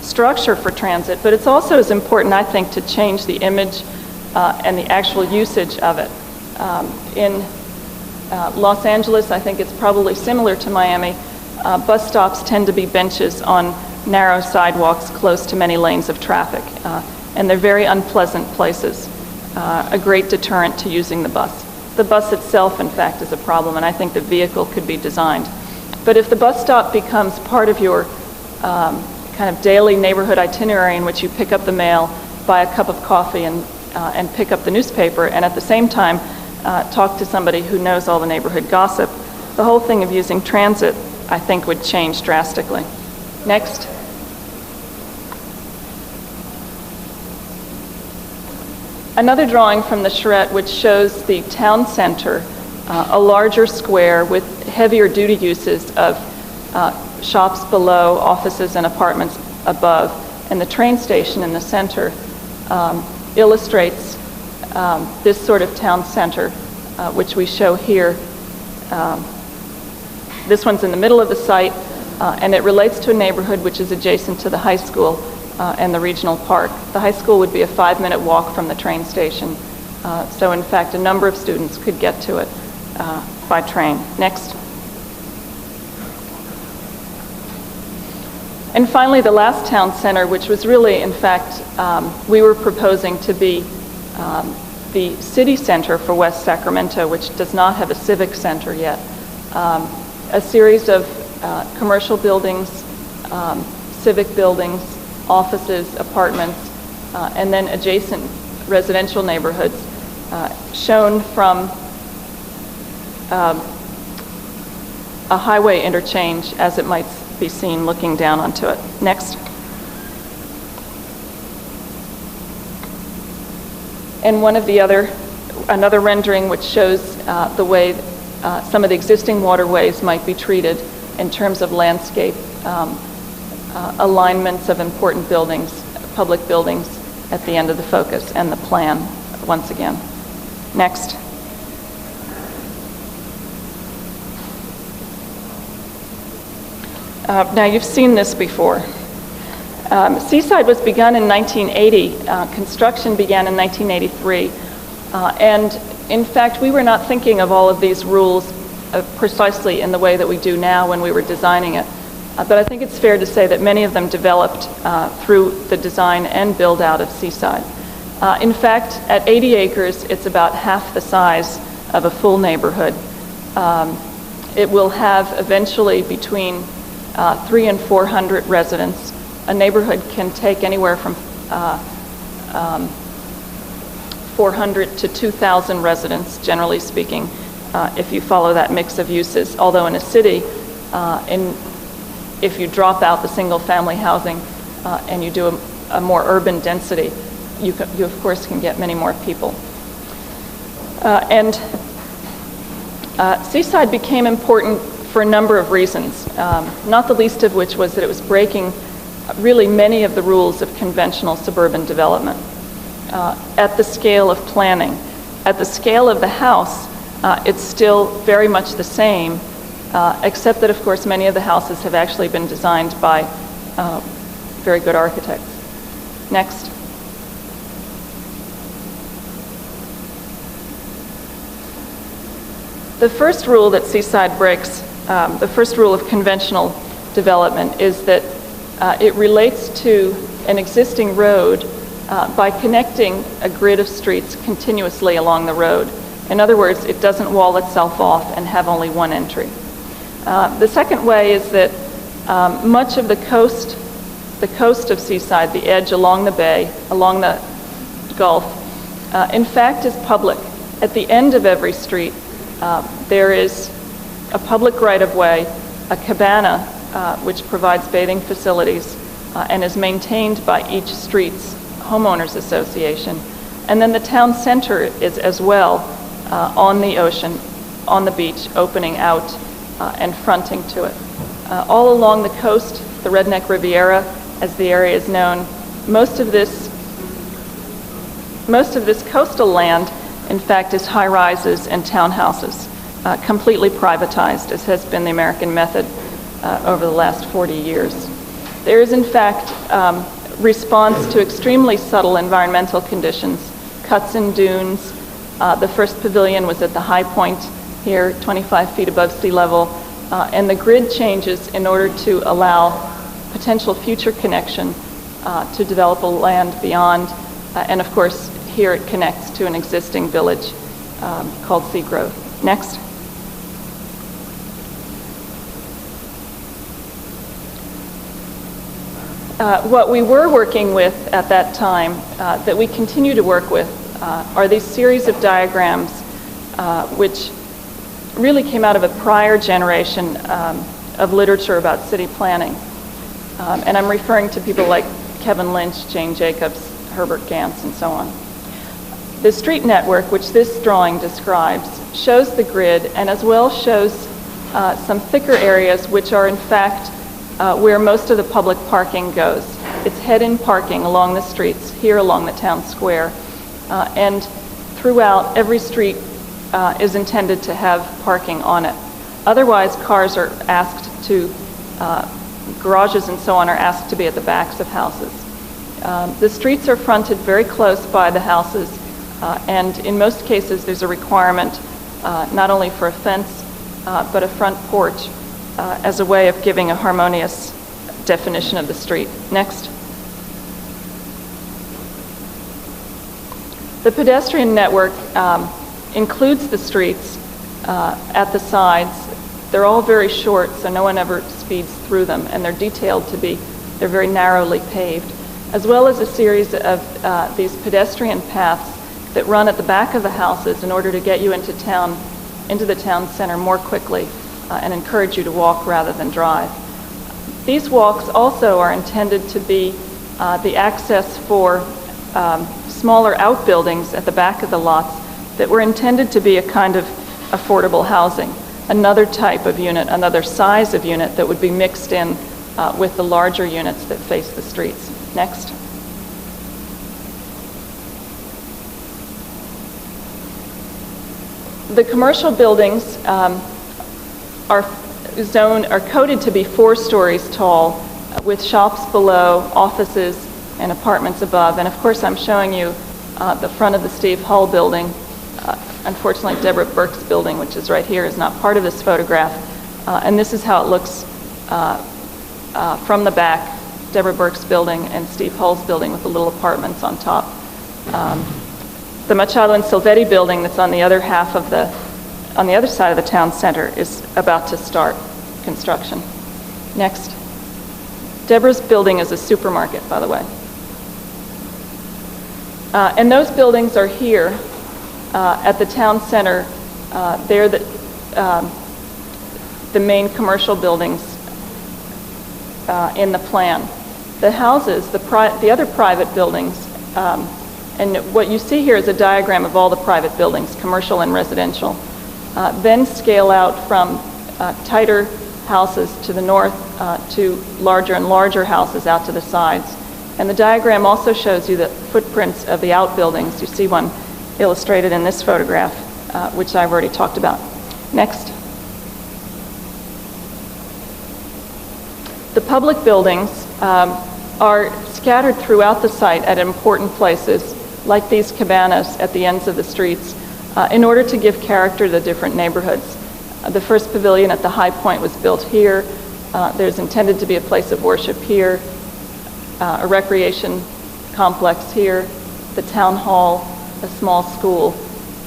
structure for transit, but it's also as important, I think, to change the image and the actual usage of it. In Los Angeles, I think it's probably similar to Miami, bus stops tend to be benches on narrow sidewalks close to many lanes of traffic, and they're very unpleasant places, a great deterrent to using the bus. The bus itself, in fact, is a problem, and I think the vehicle could be designed. But if the bus stop becomes part of your kind of daily neighborhood itinerary in which you pick up the mail, buy a cup of coffee, and pick up the newspaper, and at the same time talk to somebody who knows all the neighborhood gossip, the whole thing of using transit, I think, would change drastically. Next. Another drawing from the charrette which shows the town center, a larger square with heavier duty uses of shops below, offices and apartments above, and the train station in the center illustrates this sort of town center, which we show here. This one's in the middle of the site, and it relates to a neighborhood which is adjacent to the high school and the regional park. The high school would be a 5-minute walk from the train station, so in fact a number of students could get to it by train. Next. And finally, the last town center, which was really, in fact, we were proposing to be the city center for West Sacramento, which does not have a civic center yet. A series of commercial buildings, civic buildings, offices, apartments, and then adjacent residential neighborhoods shown from a highway interchange as it might be seen looking down onto it. Next. And one of the other another rendering which shows the way some of the existing waterways might be treated in terms of landscape alignments of important buildings, public buildings at the end of the focus, and the plan once again. Next. Now you've seen this before. Seaside was begun in 1980. Construction began in 1983. And in fact, we were not thinking of all of these rules precisely in the way that we do now when we were designing it. But I think it's fair to say that many of them developed through the design and build out of Seaside. In fact, at 80 acres, it's about half the size of a full neighborhood. It will have eventually between 300 and 400 residents. A neighborhood can take anywhere from 400 to 2,000 residents, generally speaking, if you follow that mix of uses. Although in a city, if you drop out the single-family housing and you do a more urban density, you of course can get many more people. Seaside became important for a number of reasons, not the least of which was that it was breaking really many of the rules of conventional suburban development. At the scale of planning, at the scale of the house, it's still very much the same, except that, of course, many of the houses have actually been designed by very good architects. Next. The first rule that Seaside breaks, the first rule of conventional development, is that it relates to an existing road by connecting a grid of streets continuously along the road. In other words, it doesn't wall itself off and have only one entry. The second way is that much of the coast of Seaside, the edge along the bay, along the Gulf, in fact is public. At the end of every street, there is a public right-of-way, a cabana, which provides bathing facilities and is maintained by each street's homeowners association. And then the town center is as well on the ocean, on the beach, opening out and fronting to it. All along the coast, the Redneck Riviera, as the area is known, most of this coastal land, in fact, is high-rises and townhouses, completely privatized, as has been the American method over the last 40 years. There is, in fact, response to extremely subtle environmental conditions, cuts and dunes. The first pavilion was at the high point here, 25 feet above sea level, and the grid changes in order to allow potential future connection to develop a land beyond, and of course, here it connects to an existing village called Seagrove. Next. What we were working with at that time, that we continue to work with, are these series of diagrams which really came out of a prior generation of literature about city planning. And I'm referring to people like Kevin Lynch, Jane Jacobs, Herbert Gantz, and so on. The street network, which this drawing describes, shows the grid and as well shows some thicker areas which are in fact where most of the public parking goes. It's head-in parking along the streets, here along the town square. And throughout, every street is intended to have parking on it. Otherwise, cars are asked to, garages and so on are asked to be at the backs of houses. The streets are fronted very close by the houses, and in most cases there's a requirement not only for a fence, but a front porch as a way of giving a harmonious definition of the street. Next. The pedestrian network includes the streets at the sides. They're all very short, so no one ever speeds through them, and they're detailed to be, they're very narrowly paved, as well as a series of these pedestrian paths that run at the back of the houses in order to get you into the town center more quickly and encourage you to walk rather than drive. These walks also are intended to be the access for smaller outbuildings at the back of the lots that were intended to be a kind of affordable housing, another type of unit, another size of unit that would be mixed in with the larger units that face the streets. Next. The commercial buildings are coded to be 4 stories tall, with shops below, offices, and apartments above. And of course, I'm showing you the front of the Steve Hull building. Unfortunately, Deborah Burke's building, which is right here, is not part of this photograph. And this is how it looks from the back, Deborah Burke's building and Steve Hull's building with the little apartments on top. The Machado and Silvetti building that's on the other half of on the other side of the town center is about to start construction. Next. Deborah's building is a supermarket, by the way. And those buildings are here at the town center. They're the main commercial buildings in the plan. The houses, the other private buildings, and what you see here is a diagram of all the private buildings, commercial and residential, then scale out from tighter houses to the north to larger and larger houses out to the sides. And the diagram also shows you the footprints of the outbuildings. You see one illustrated in this photograph, which I've already talked about. Next. The public buildings are scattered throughout the site at important places, like these cabanas at the ends of the streets, in order to give character to the different neighborhoods. The first pavilion at the High Point was built here. There's intended to be a place of worship here, a recreation complex here, the town hall, a small school,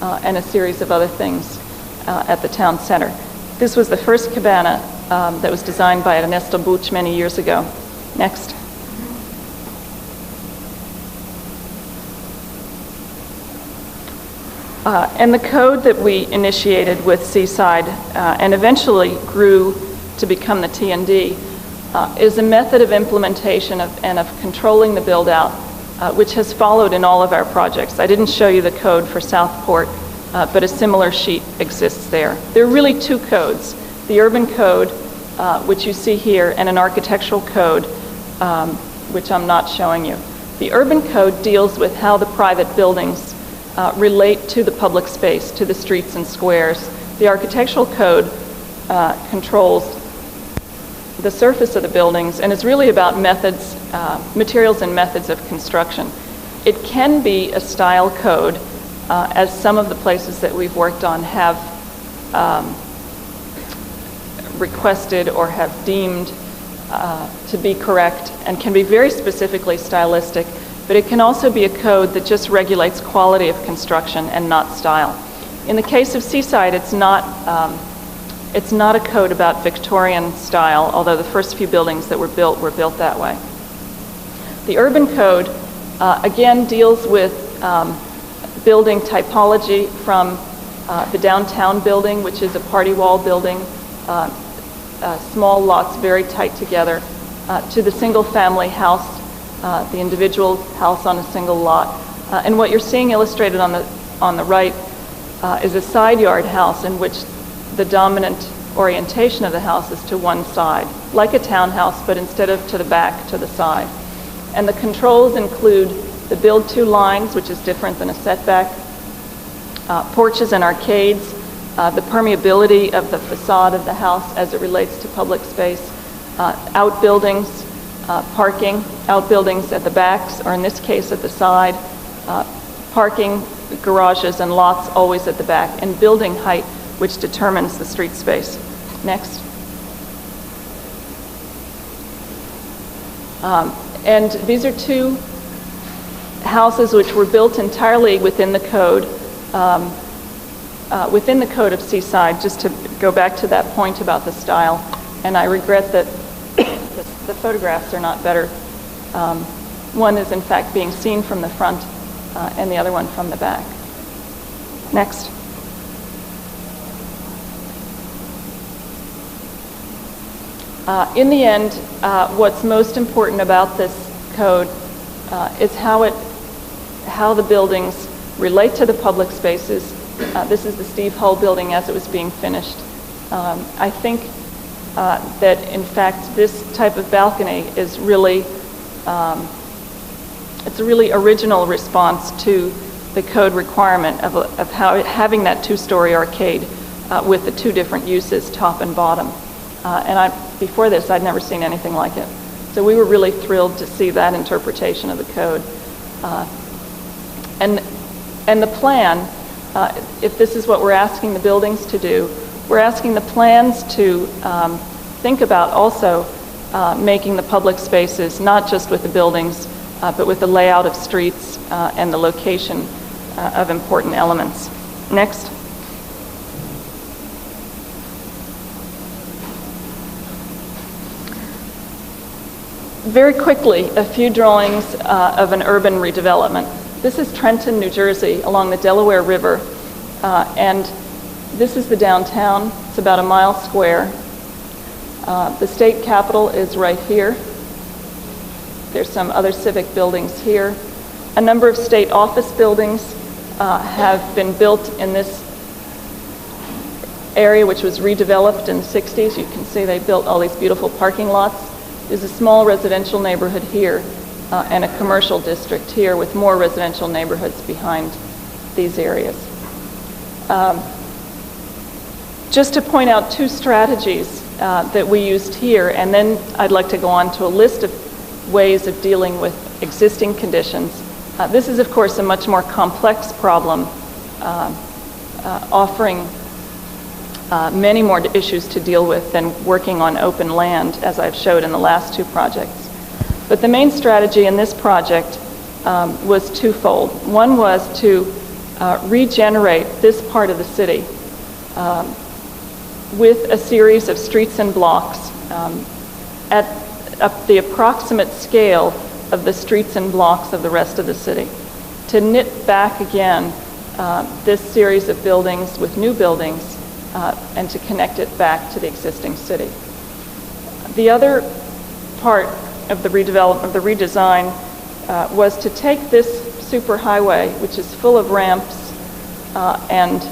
and a series of other things at the town center. This was the first cabana that was designed by Ernesto Buch many years ago. Next. And the code that we initiated with Seaside and eventually grew to become the T&D is a method of implementation and of controlling the build-out, which has followed in all of our projects. I didn't show you the code for Southport, but a similar sheet exists there. There are really 2 codes, the urban code, which you see here, and an architectural code, which I'm not showing you. The urban code deals with how the private buildings relate to the public space, to the streets and squares. The architectural code controls the surface of the buildings and is really about methods, materials and methods of construction. It can be a style code, as some of the places that we've worked on have requested or have deemed to be correct, and can be very specifically stylistic. But it can also be a code that just regulates quality of construction and not style. In the case of Seaside, it's not a code about Victorian style, although the first few buildings that were built that way. The urban code, again, deals with building typology from the downtown building, which is a party wall building, small lots very tight together, to the single family house, the individual house on a single lot. And what you're seeing illustrated on the right is a side yard house in which the dominant orientation of the house is to one side, like a townhouse, but instead of to the back, to the side. And the controls include the build-to lines, which is different than a setback, porches and arcades, the permeability of the facade of the house as it relates to public space, outbuildings, parking, outbuildings at the backs, or in this case at the side, parking, garages, and lots always at the back, and building height, which determines the street space. Next. And these are 2 houses which were built entirely within the code of Seaside, just to go back to that point about the style. And I regret that the photographs are not better. One is in fact being seen from the front and the other one from the back. Next. In the end, what's most important about this code is how the buildings relate to the public spaces This is the Steve Hull building as it was being finished. I think that, in fact, this type of balcony is really, it's a really original response to the code requirement of having that two-story arcade with the two different uses, top and bottom. Before this, I'd never seen anything like it. So we were really thrilled to see that interpretation of the code. And the plan, if this is what we're asking the buildings to do, we're asking the plans to think about also making the public spaces, not just with the buildings, but with the layout of streets and the location of important elements. Next. Very quickly, a few drawings of an urban redevelopment. This is Trenton, New Jersey, along the Delaware River, and this is the downtown. It's about a mile square. The state capitol is right here. There's some other civic buildings here. A number of state office buildings have been built in this area, which was redeveloped in the 60s. You can see they built all these beautiful parking lots. There's a small residential neighborhood here and a commercial district here with more residential neighborhoods behind these areas. Just to point out two strategies that we used here, and then I'd like to go on to a list of ways of dealing with existing conditions. This is, of course, a much more complex problem, offering many more issues to deal with than working on open land, as I've showed in the last two projects. But the main strategy in this project was twofold. One was to regenerate this part of the city with a series of streets and blocks at the approximate scale of the streets and blocks of the rest of the city, to knit back again this series of buildings with new buildings and to connect it back to the existing city. The other part of the redevelopment, of the redesign, was to take this superhighway, which is full of ramps and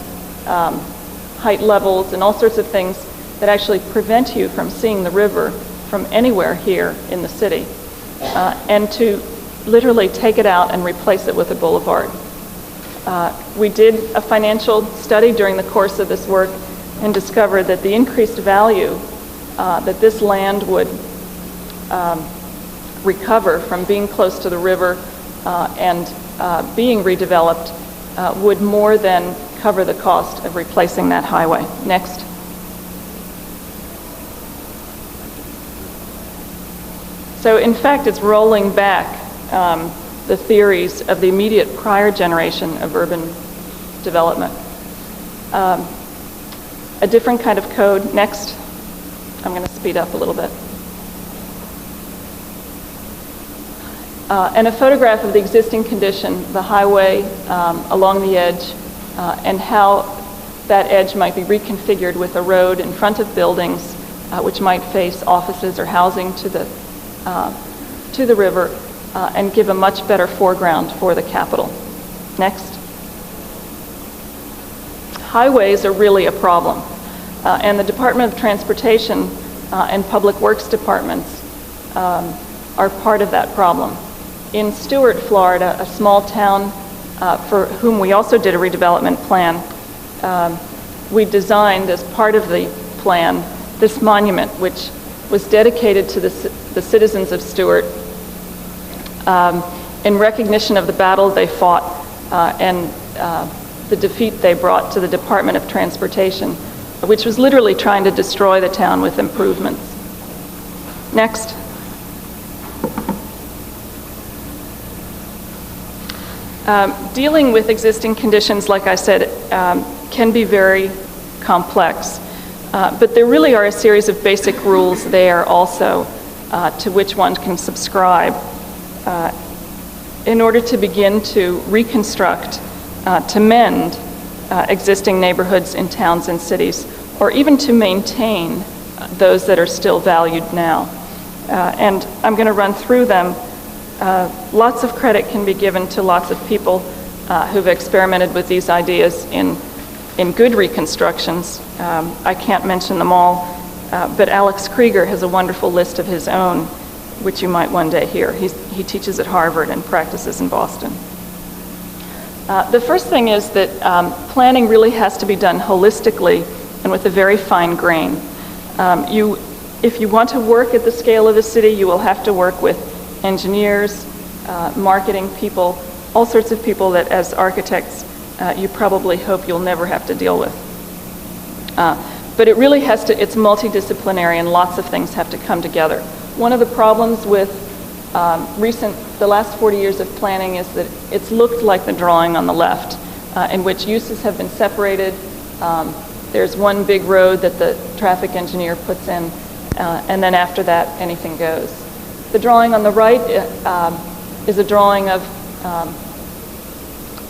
height levels and all sorts of things that actually prevent you from seeing the river from anywhere here in the city, and to literally take it out and replace it with a boulevard. We did a financial study during the course of this work and discovered that the increased value that this land would recover from being close to the river and being redeveloped would more than cover the cost of replacing that highway. Next. So in fact, it's rolling back the theories of the immediate prior generation of urban development. A different kind of code. Next. I'm going to speed up a little bit. And a photograph of the existing condition, the highway along the edge, and how that edge might be reconfigured with a road in front of buildings which might face offices or housing to the river and give a much better foreground for the Capitol. Next. Highways are really a problem, and the Department of Transportation and Public Works departments are part of that problem. In Stuart, Florida, a small town for whom we also did a redevelopment plan, we designed as part of the plan this monument, which was dedicated to the citizens of Stuart in recognition of the battle they fought and the defeat they brought to the Department of Transportation, which was literally trying to destroy the town with improvements. Next. Dealing with existing conditions, like I said, can be very complex, but there really are a series of basic rules there also to which one can subscribe in order to begin to reconstruct, to mend existing neighborhoods in towns and cities, or even to maintain those that are still valued now. And I'm going to run through them. Lots of credit can be given to lots of people who've experimented with these ideas in in good reconstructions. I can't mention them all, but Alex Krieger has a wonderful list of his own, which you might one day hear. He teaches at Harvard and practices in Boston. The first thing is that planning really has to be done holistically and with a very fine grain. If you want to work at the scale of a city, you will have to work with engineers, marketing people, all sorts of people that as architects you probably hope you'll never have to deal with. But it really has to, it's multidisciplinary and lots of things have to come together. One of the problems with the last 40 years of planning is that it's looked like the drawing on the left, in which uses have been separated. There's one big road that the traffic engineer puts in, and then after that, anything goes. The drawing on the right is a drawing of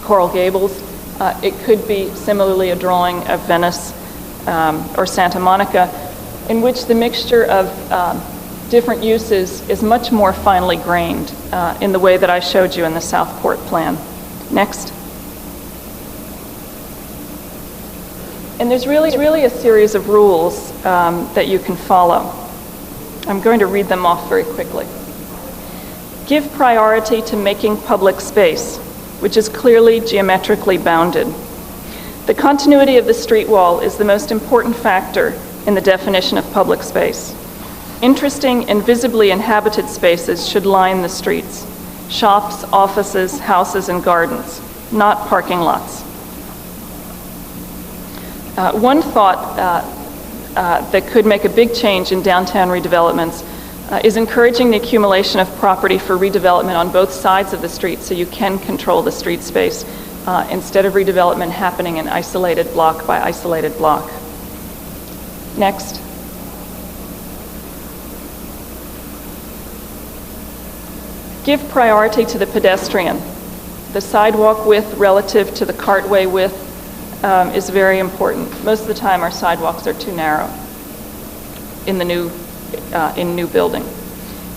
Coral Gables. It could be similarly a drawing of Venice or Santa Monica, in which the mixture of different uses is much more finely grained in the way that I showed you in the Southport plan. Next. And there's really a series of rules that you can follow. I'm going to read them off very quickly. Give priority to making public space, which is clearly geometrically bounded. The continuity of the street wall is the most important factor in the definition of public space. Interesting and visibly inhabited spaces should line the streets. Shops, offices, houses, and gardens, not parking lots. One thought that could make a big change in downtown redevelopments is encouraging the accumulation of property for redevelopment on both sides of the street so you can control the street space instead of redevelopment happening in isolated block by isolated block. Next. Give priority to the pedestrian. The sidewalk width relative to the cartway width is very important. Most of the time our sidewalks are too narrow in the new building.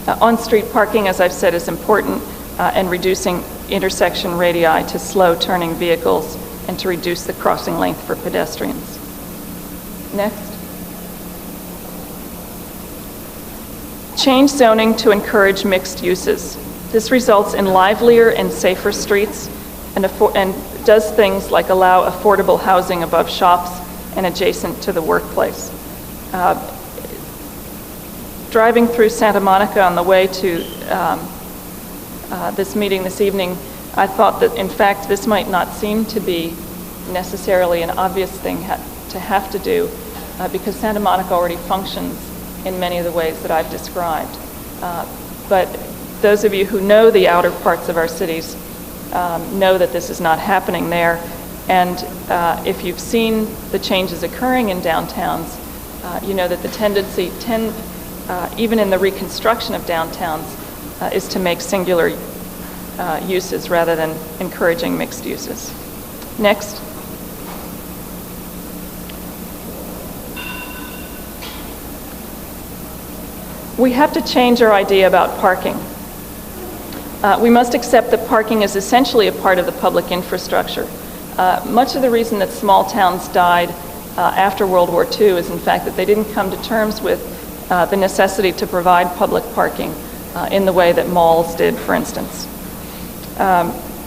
On-street parking, as I've said, is important and reducing intersection radii to slow turning vehicles and to reduce the crossing length for pedestrians. Next. Change zoning to encourage mixed uses. This results in livelier and safer streets and does things like allow affordable housing above shops and adjacent to the workplace. Driving through Santa Monica on the way to this meeting this evening, I thought that in fact this might not seem to be necessarily an obvious thing to have to do because Santa Monica already functions in many of the ways that I've described. But those of you who know the outer parts of our cities know that this is not happening there. And if you've seen the changes occurring in downtowns, you know that the tendency, even in the reconstruction of downtowns, is to make singular uses rather than encouraging mixed uses. Next. We have to change our idea about parking. We must accept that parking is essentially a part of the public infrastructure. Much of the reason that small towns died after World War II is in fact that they didn't come to terms with the necessity to provide public parking in the way that malls did, for instance.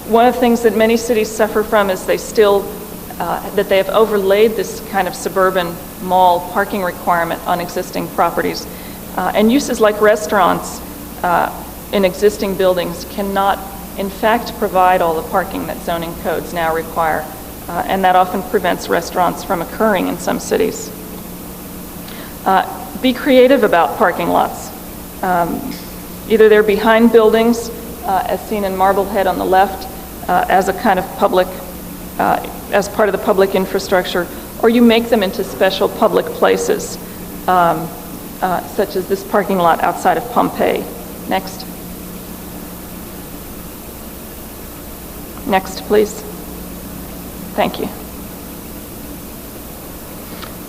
One of the things that many cities suffer from is that they have overlaid this kind of suburban mall parking requirement on existing properties. And uses like restaurants in existing buildings cannot, in fact, provide all the parking that zoning codes now require. And that often prevents restaurants from occurring in some cities. Be creative about parking lots. Either they're behind buildings, as seen in Marblehead on the left, as a kind of public, as part of the public infrastructure, or you make them into special public places. Such as this parking lot outside of Pompeii. Next. Next, please. Thank you.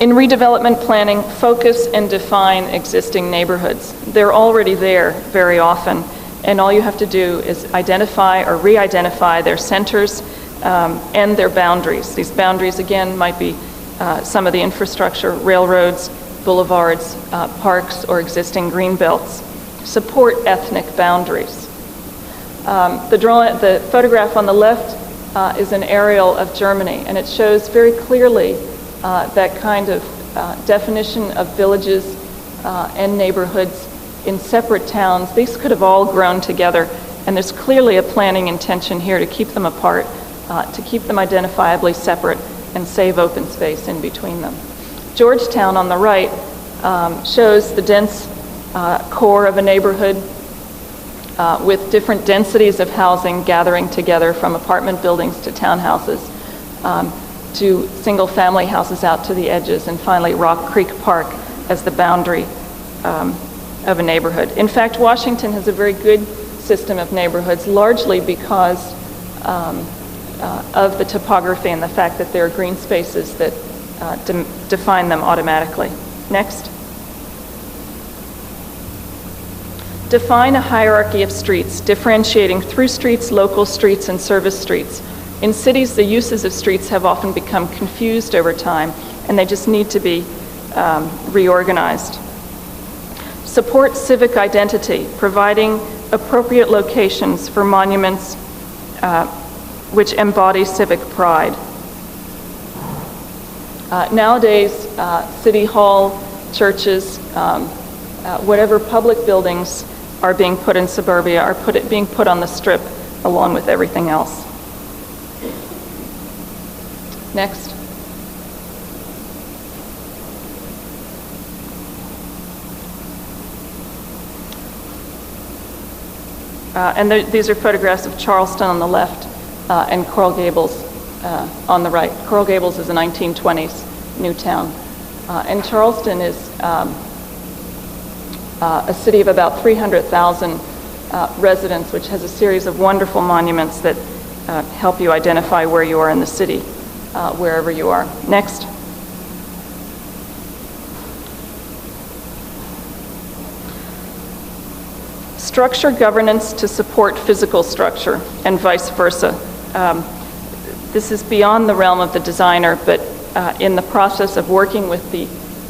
In redevelopment planning, focus and define existing neighborhoods. They're already there very often, and all you have to do is identify or re-identify their centers, and their boundaries. These boundaries, again, might be some of the infrastructure, railroads, boulevards, parks, or existing green belts. Support ethnic boundaries. The photograph on the left is an aerial of Germany, and it shows very clearly that kind of definition of villages and neighborhoods in separate towns. These could have all grown together, and there's clearly a planning intention here to keep them apart, to keep them identifiably separate, and save open space in between them. Georgetown on the right shows the dense core of a neighborhood with different densities of housing gathering together, from apartment buildings to townhouses to single-family houses out to the edges, and finally Rock Creek Park as the boundary of a neighborhood. In fact, Washington has a very good system of neighborhoods, largely because of the topography and the fact that there are green spaces that define them automatically. Next. Define a hierarchy of streets, differentiating through streets, local streets, and service streets. In cities, the uses of streets have often become confused over time, and they just need to be reorganized. Support civic identity, providing appropriate locations for monuments which embody civic pride. Nowadays, City Hall, churches, whatever public buildings are being put in suburbia are being put on the Strip along with everything else. Next. These are photographs of Charleston on the left and Coral Gables on the right. Coral Gables is a 1920s new town. And Charleston is a city of about 300,000 residents, which has a series of wonderful monuments that help you identify where you are in the city, wherever you are. Next. Structure governance to support physical structure, and vice versa. This is beyond the realm of the designer, but in the process of working with the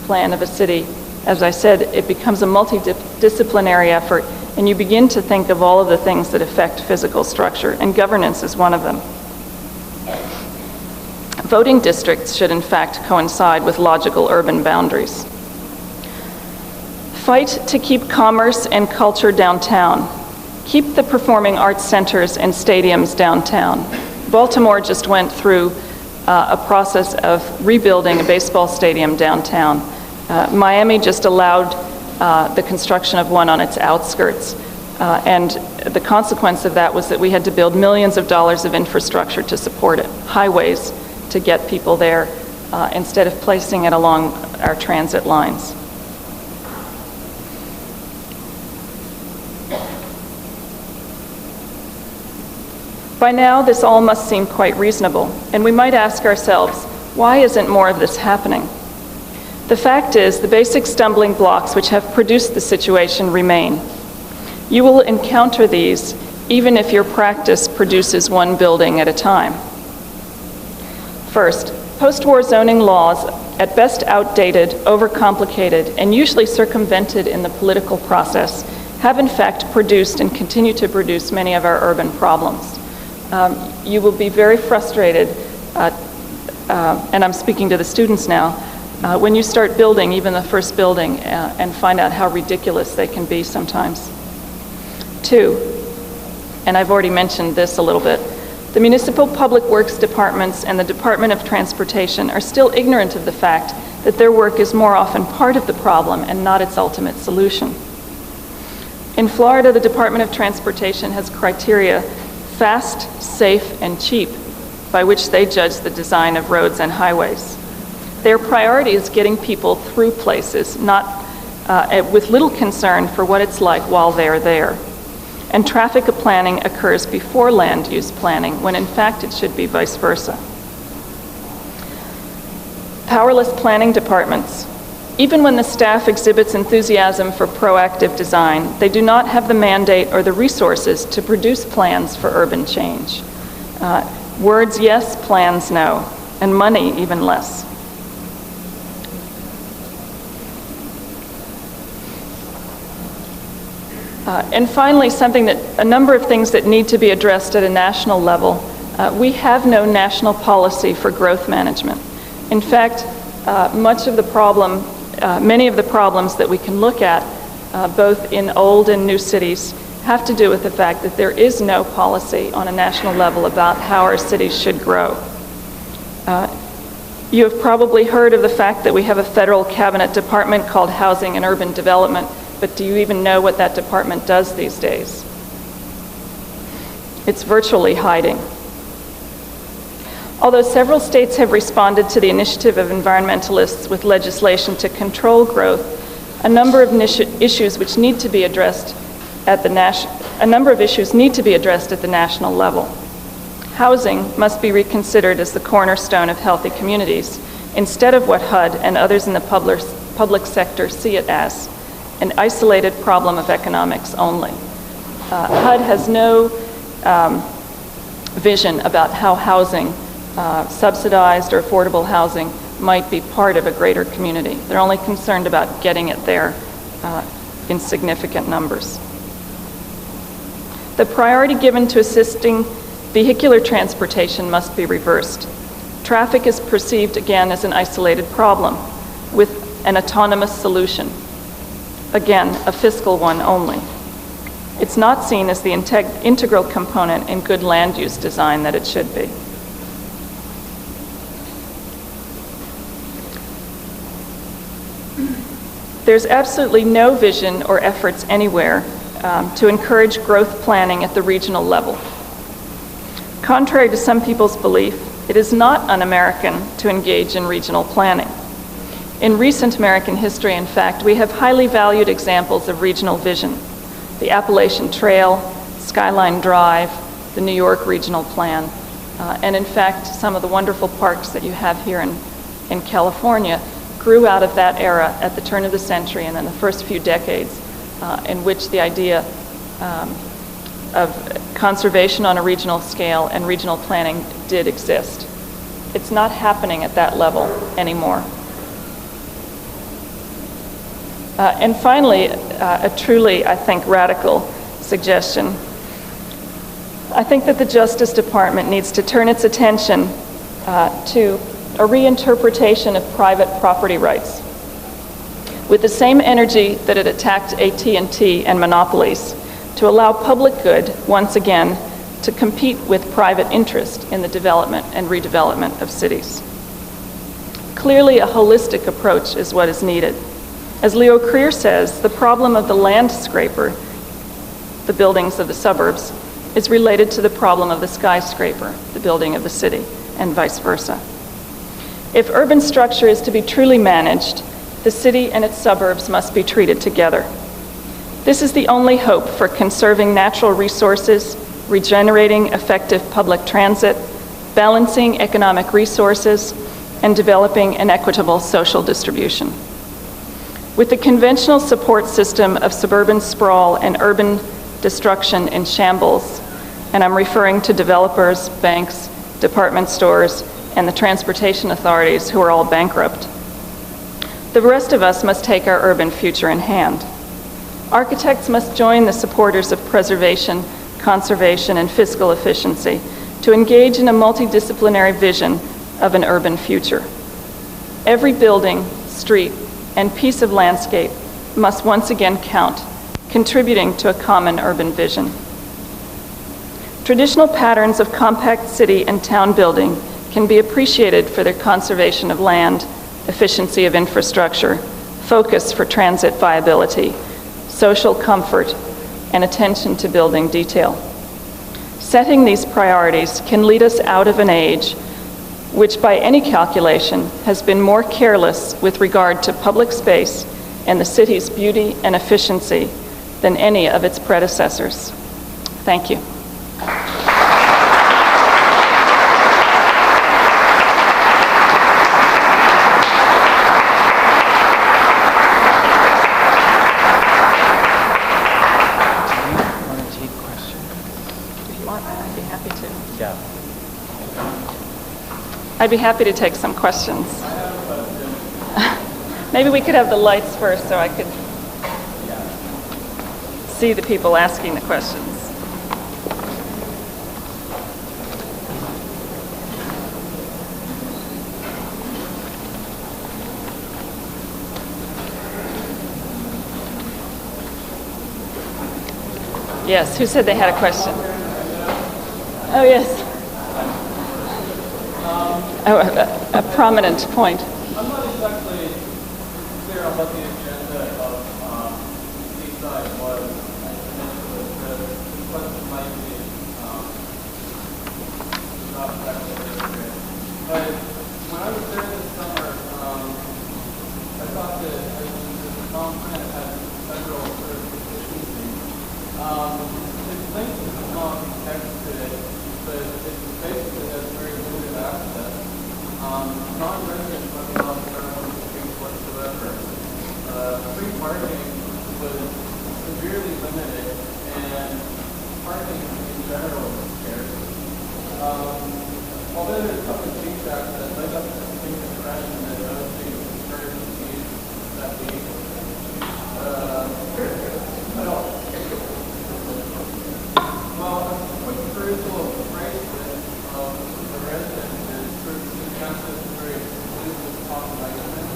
plan of a city, as I said, it becomes a multidisciplinary effort, and you begin to think of all of the things that affect physical structure, and governance is one of them. Voting districts should in fact coincide with logical urban boundaries. Fight to keep commerce and culture downtown. Keep the performing arts centers and stadiums downtown. Baltimore just went through a process of rebuilding a baseball stadium downtown. Miami just allowed the construction of one on its outskirts. And the consequence of that was that we had to build millions of dollars of infrastructure to support it, highways to get people there, instead of placing it along our transit lines. By now, this all must seem quite reasonable, and we might ask ourselves, why isn't more of this happening? The fact is, the basic stumbling blocks which have produced the situation remain. You will encounter these even if your practice produces one building at a time. First, post-war zoning laws, at best outdated, overcomplicated, and usually circumvented in the political process, have in fact produced and continue to produce many of our urban problems. You will be very frustrated, and I'm speaking to the students now, when you start building, even the first building, and find out how ridiculous they can be sometimes. Two, and I've already mentioned this a little bit, the municipal public works departments and the Department of Transportation are still ignorant of the fact that their work is more often part of the problem and not its ultimate solution. In Florida, the Department of Transportation has criteria: fast, safe, and cheap, by which they judge the design of roads and highways. Their priority is getting people through places, not with little concern for what it's like while they're there. And traffic planning occurs before land use planning, when in fact it should be vice versa. Powerless planning departments. Even when the staff exhibits enthusiasm for proactive design, they do not have the mandate or the resources to produce plans for urban change. Words yes, plans no, and money even less. And finally, a number of things that need to be addressed at a national level. We have no national policy for growth management. In fact, many of the problems that we can look at, both in old and new cities, have to do with the fact that there is no policy on a national level about how our cities should grow. You have probably heard of the fact that we have a federal cabinet department called Housing and Urban Development, but do you even know what that department does these days? It's virtually hiding. Although several states have responded to the initiative of environmentalists with legislation to control growth, a number of issues need to be addressed at the national level. Housing must be reconsidered as the cornerstone of healthy communities, instead of what HUD and others in the public sector see it as, an isolated problem of economics only. HUD has no vision about how housing, subsidized or affordable housing, might be part of a greater community. They're only concerned about getting it there in significant numbers. The priority given to assisting vehicular transportation must be reversed. Traffic is perceived again as an isolated problem with an autonomous solution. Again, a fiscal one only. It's not seen as the integral component in good land use design that it should be. There's absolutely no vision or efforts anywhere to encourage growth planning at the regional level. Contrary to some people's belief, it is not un-American to engage in regional planning. In recent American history, in fact, we have highly valued examples of regional vision. The Appalachian Trail, Skyline Drive, the New York Regional Plan, and in fact, some of the wonderful parks that you have here in California grew out of that era at the turn of the century and in the first few decades in which the idea of conservation on a regional scale and regional planning did exist. It's not happening at that level anymore. And finally, a truly, I think, radical suggestion. I think that the Justice Department needs to turn its attention to a reinterpretation of private property rights. With the same energy that it attacked AT&T and monopolies, to allow public good, once again, to compete with private interest in the development and redevelopment of cities. Clearly, a holistic approach is what is needed. As Leo Creer says, the problem of the land scraper, the buildings of the suburbs, is related to the problem of the skyscraper, the building of the city, and vice versa. If urban structure is to be truly managed, the city and its suburbs must be treated together. This is the only hope for conserving natural resources, regenerating effective public transit, balancing economic resources, and developing an equitable social distribution. With the conventional support system of suburban sprawl and urban destruction in shambles, and I'm referring to developers, banks, department stores, and the transportation authorities who are all bankrupt, the rest of us must take our urban future in hand. Architects must join the supporters of preservation, conservation, and fiscal efficiency to engage in a multidisciplinary vision of an urban future. Every building, street, and piece of landscape must once again count, contributing to a common urban vision. Traditional patterns of compact city and town building can be appreciated for their conservation of land, efficiency of infrastructure, focus for transit viability, social comfort, and attention to building detail. Setting these priorities can lead us out of an age which by any calculation has been more careless with regard to public space and the city's beauty and efficiency than any of its predecessors. Thank you. I'd be happy to take some questions. Maybe we could have the lights first so I could see the people asking the questions. Yes, who said they had a question? Oh, yes. Oh, a prominent point. I'm not exactly clear on what the agenda of Seaside was. I mentioned that the question might be not exactly clear. But when I was there this summer, I thought that the town plan had several sort of deficiencies. It's linked to the long text to it, but it basically has very limited access. Non-residents must not start on the streets whatsoever. Free parking was severely limited, and parking in general was scarce. Although there's public street access, I got the distinct impression that those things started to use that vehicle. Well, a quick perusal of the phrase of the residents is sort of suggestive and very exclusive population.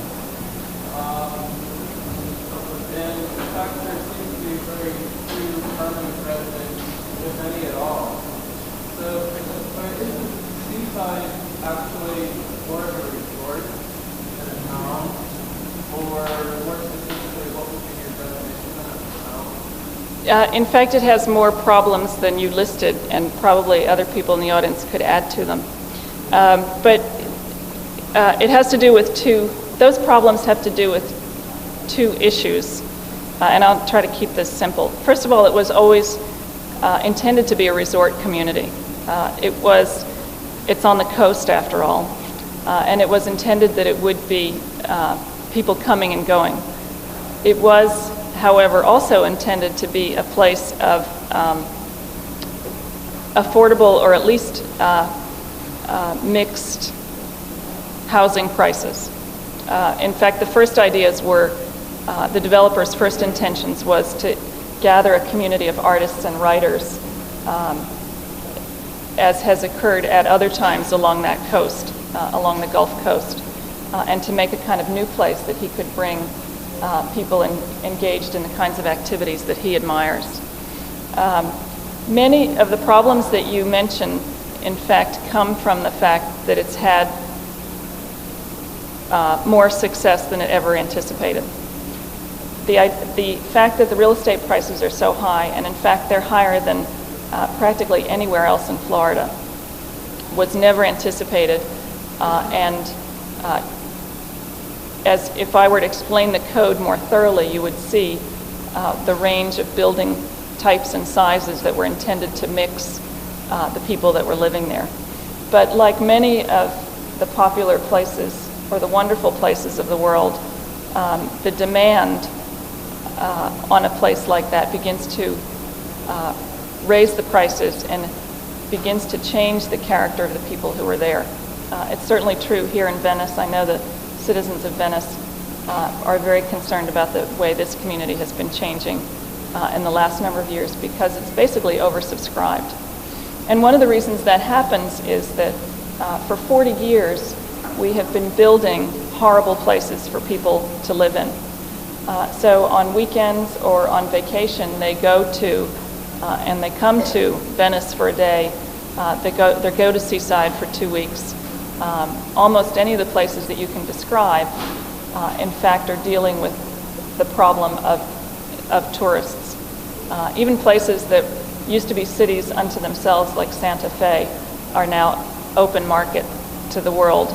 And in fact, there seems to be very few permanent residents, if any at all. So, isn't Seaside actually more of a resort than a town? Or more specifically, what would be your definition of a town? In fact, it has more problems than you listed, and probably other people in the audience could add to them. But it has to do with those problems have to do with two issues, and I'll try to keep this simple. First of all, it was always intended to be a resort community. It's on the coast after all, and it was intended that it would be people coming and going. It was, however, also intended to be a place of affordable or at least mixed housing prices. In fact, the first ideas were, the developer's first intentions was to gather a community of artists and writers, as has occurred at other times along that coast, along the Gulf Coast, and to make a kind of new place that he could bring people engaged in the kinds of activities that he admires. Many of the problems that you mention, in fact, come from the fact that it's had more success than it ever anticipated. The fact that the real estate prices are so high, and in fact they're higher than practically anywhere else in Florida, was never anticipated, and as if I were to explain the code more thoroughly, you would see the range of building types and sizes that were intended to mix the people that were living there. But like many of the popular places or the wonderful places of the world, the demand on a place like that begins to raise the prices and begins to change the character of the people who are there. It's certainly true here in Venice. I know the citizens of Venice are very concerned about the way this community has been changing in the last number of years because it's basically oversubscribed. And one of the reasons that happens is that for 40 years we have been building horrible places for people to live in. So on weekends or on vacation they go to and they come to Venice for a day, they go to Seaside for 2 weeks. Almost any of the places that you can describe, in fact, are dealing with the problem of tourists. Even places that used to be cities unto themselves, like Santa Fe, are now open market to the world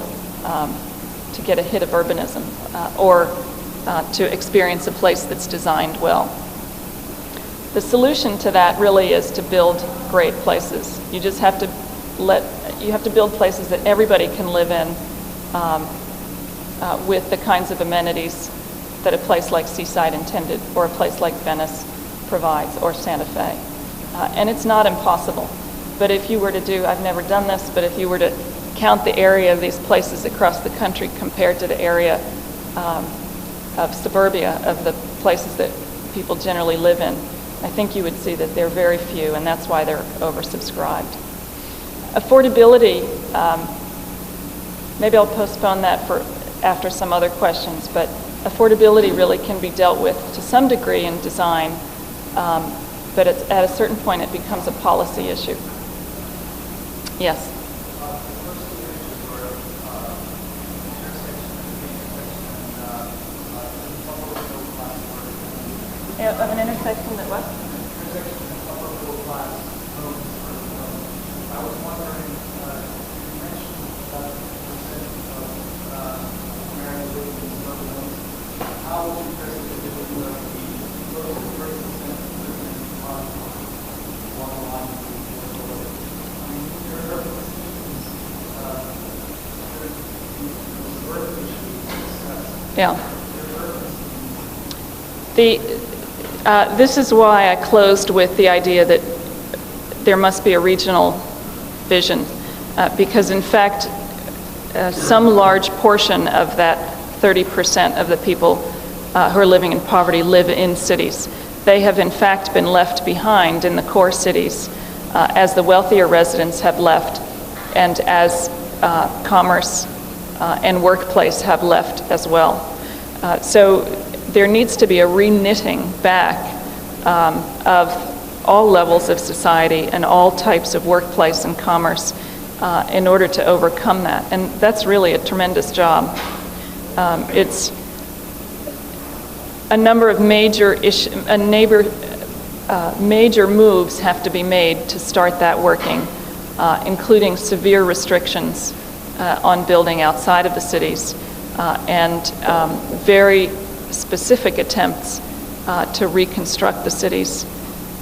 to get a hit of urbanism or to experience a place that's designed well. The solution to that really is to build great places. You just have to build places that everybody can live in with the kinds of amenities that a place like Seaside intended, or a place like Venice provides, or Santa Fe. And it's not impossible. But if you were to do, I've never done this, but if you were to count the area of these places across the country compared to the area of suburbia, of the places that people generally live in, I think you would see that they're very few, and that's why they're oversubscribed. Affordability, maybe I'll postpone that for after some other questions, but affordability really can be dealt with to some degree in design, but at a certain point it becomes a policy issue. Yes? Of an intersection that what? Intersection of upper middle class homes. I was wondering, you mentioned about the percent of Americans living in suburban homes. How would you compare it to the close to 30% living in along the line of affordability? I mean, your urban cities, the suburban issues discussed. Yeah. This is why I closed with the idea that there must be a regional vision, because in fact, some large portion of that 30% of the people who are living in poverty live in cities. They have in fact been left behind in the core cities as the wealthier residents have left and as commerce and workplace have left as well. So there needs to be a re-knitting back of all levels of society and all types of workplace and commerce in order to overcome that. And that's really a tremendous job. It's a number of major major moves have to be made to start that working, including severe restrictions on building outside of the cities and very specific attempts to reconstruct the cities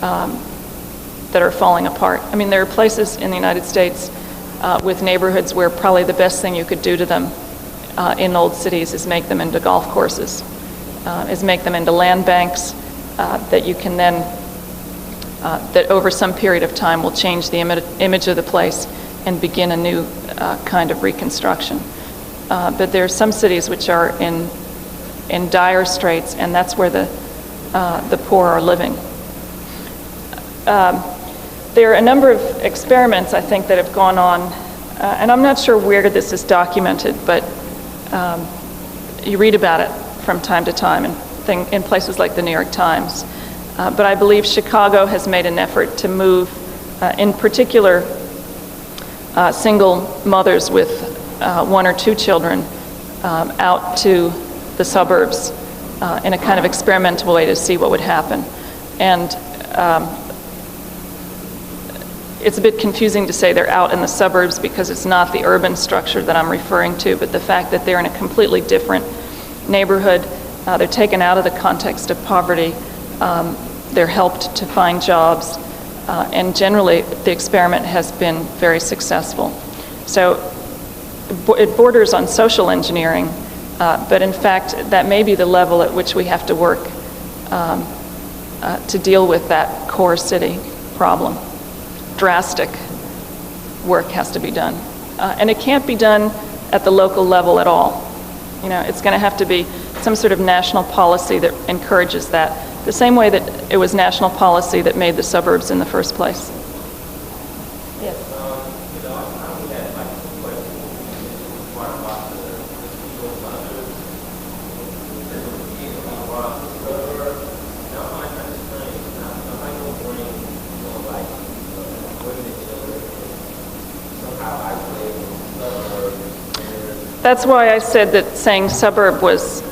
that are falling apart. I mean, there are places in the United States with neighborhoods where probably the best thing you could do to them in old cities is make them into golf courses, is make them into land banks that you can then, that over some period of time will change the image of the place and begin a new kind of reconstruction. But there are some cities which are in dire straits, and that's where the poor are living. There are a number of experiments, I think, that have gone on, and I'm not sure where this is documented, but you read about it from time to time in places like the New York Times. But I believe Chicago has made an effort to move, in particular, single mothers with 1 or 2 children out to the suburbs in a kind of experimental way to see what would happen. And it's a bit confusing to say they're out in the suburbs because it's not the urban structure that I'm referring to, but the fact that they're in a completely different neighborhood. They're taken out of the context of poverty. They're helped to find jobs. And generally, the experiment has been very successful. So it borders on social engineering, but in fact, that may be the level at which we have to work to deal with that core city problem. Drastic work has to be done. And it can't be done at the local level at all. You know, it's going to have to be some sort of national policy that encourages that, the same way that it was national policy that made the suburbs in the first place. Yes. That's why I said that saying suburb was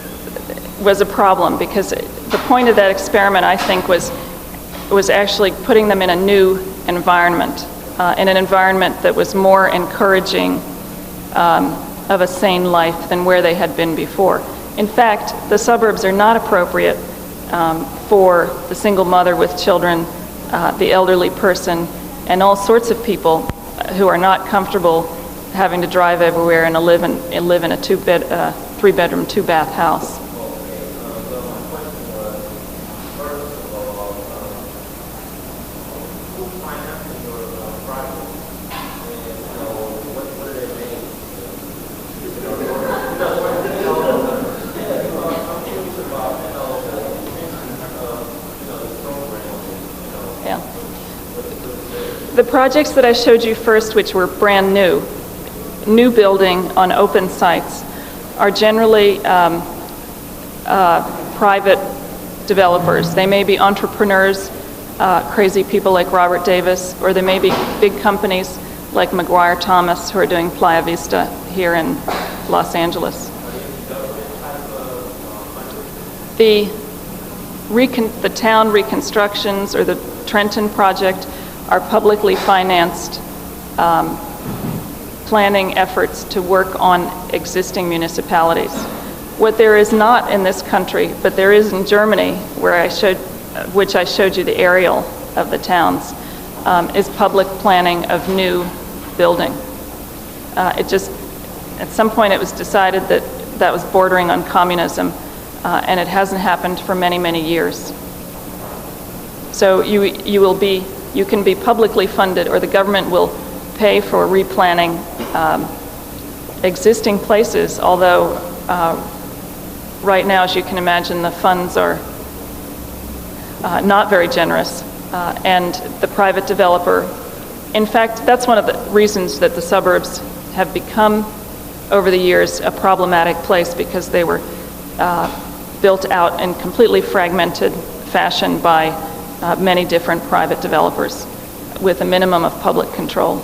a problem, because the point of that experiment, I think, was actually putting them in a new environment, in an environment that was more encouraging of a sane life than where they had been before. In fact, the suburbs are not appropriate for the single mother with children, the elderly person, and all sorts of people who are not comfortable having to drive everywhere and live in a 3-bedroom, 2-bath house. The projects that I showed you first, which were brand new building on open sites, are generally private developers. They may be entrepreneurs, crazy people like Robert Davis, or they may be big companies like McGuire Thomas, who are doing Playa Vista here in Los Angeles. The town reconstructions or the Trenton project are publicly financed planning efforts to work on existing municipalities. What there is not in this country, but there is in Germany, which I showed you the aerial of the towns, is public planning of new building. At some point it was decided that that was bordering on communism, and it hasn't happened for many, many years. So you can be publicly funded, or the government will pay for replanning existing places, although right now, as you can imagine, the funds are not very generous, and the private developer, in fact, that's one of the reasons that the suburbs have become, over the years, a problematic place, because they were built out in completely fragmented fashion by many different private developers with a minimum of public control.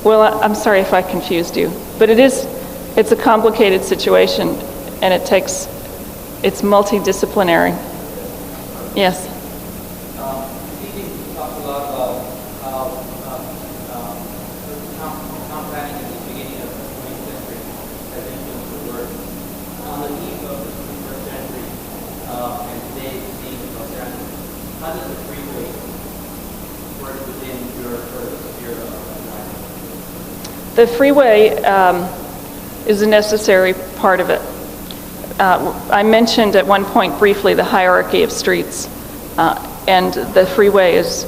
Well, I'm sorry if I confused you, but it's a complicated situation, and it's multidisciplinary. Yes? You talked a lot about how town planning at the beginning of the 20th century has influenced the work. On the eve of the 21st century, and today being in Los Angeles, how does the freeway work within your sphere of planning? The freeway is a necessary part of it. I mentioned at one point briefly the hierarchy of streets, and the freeway is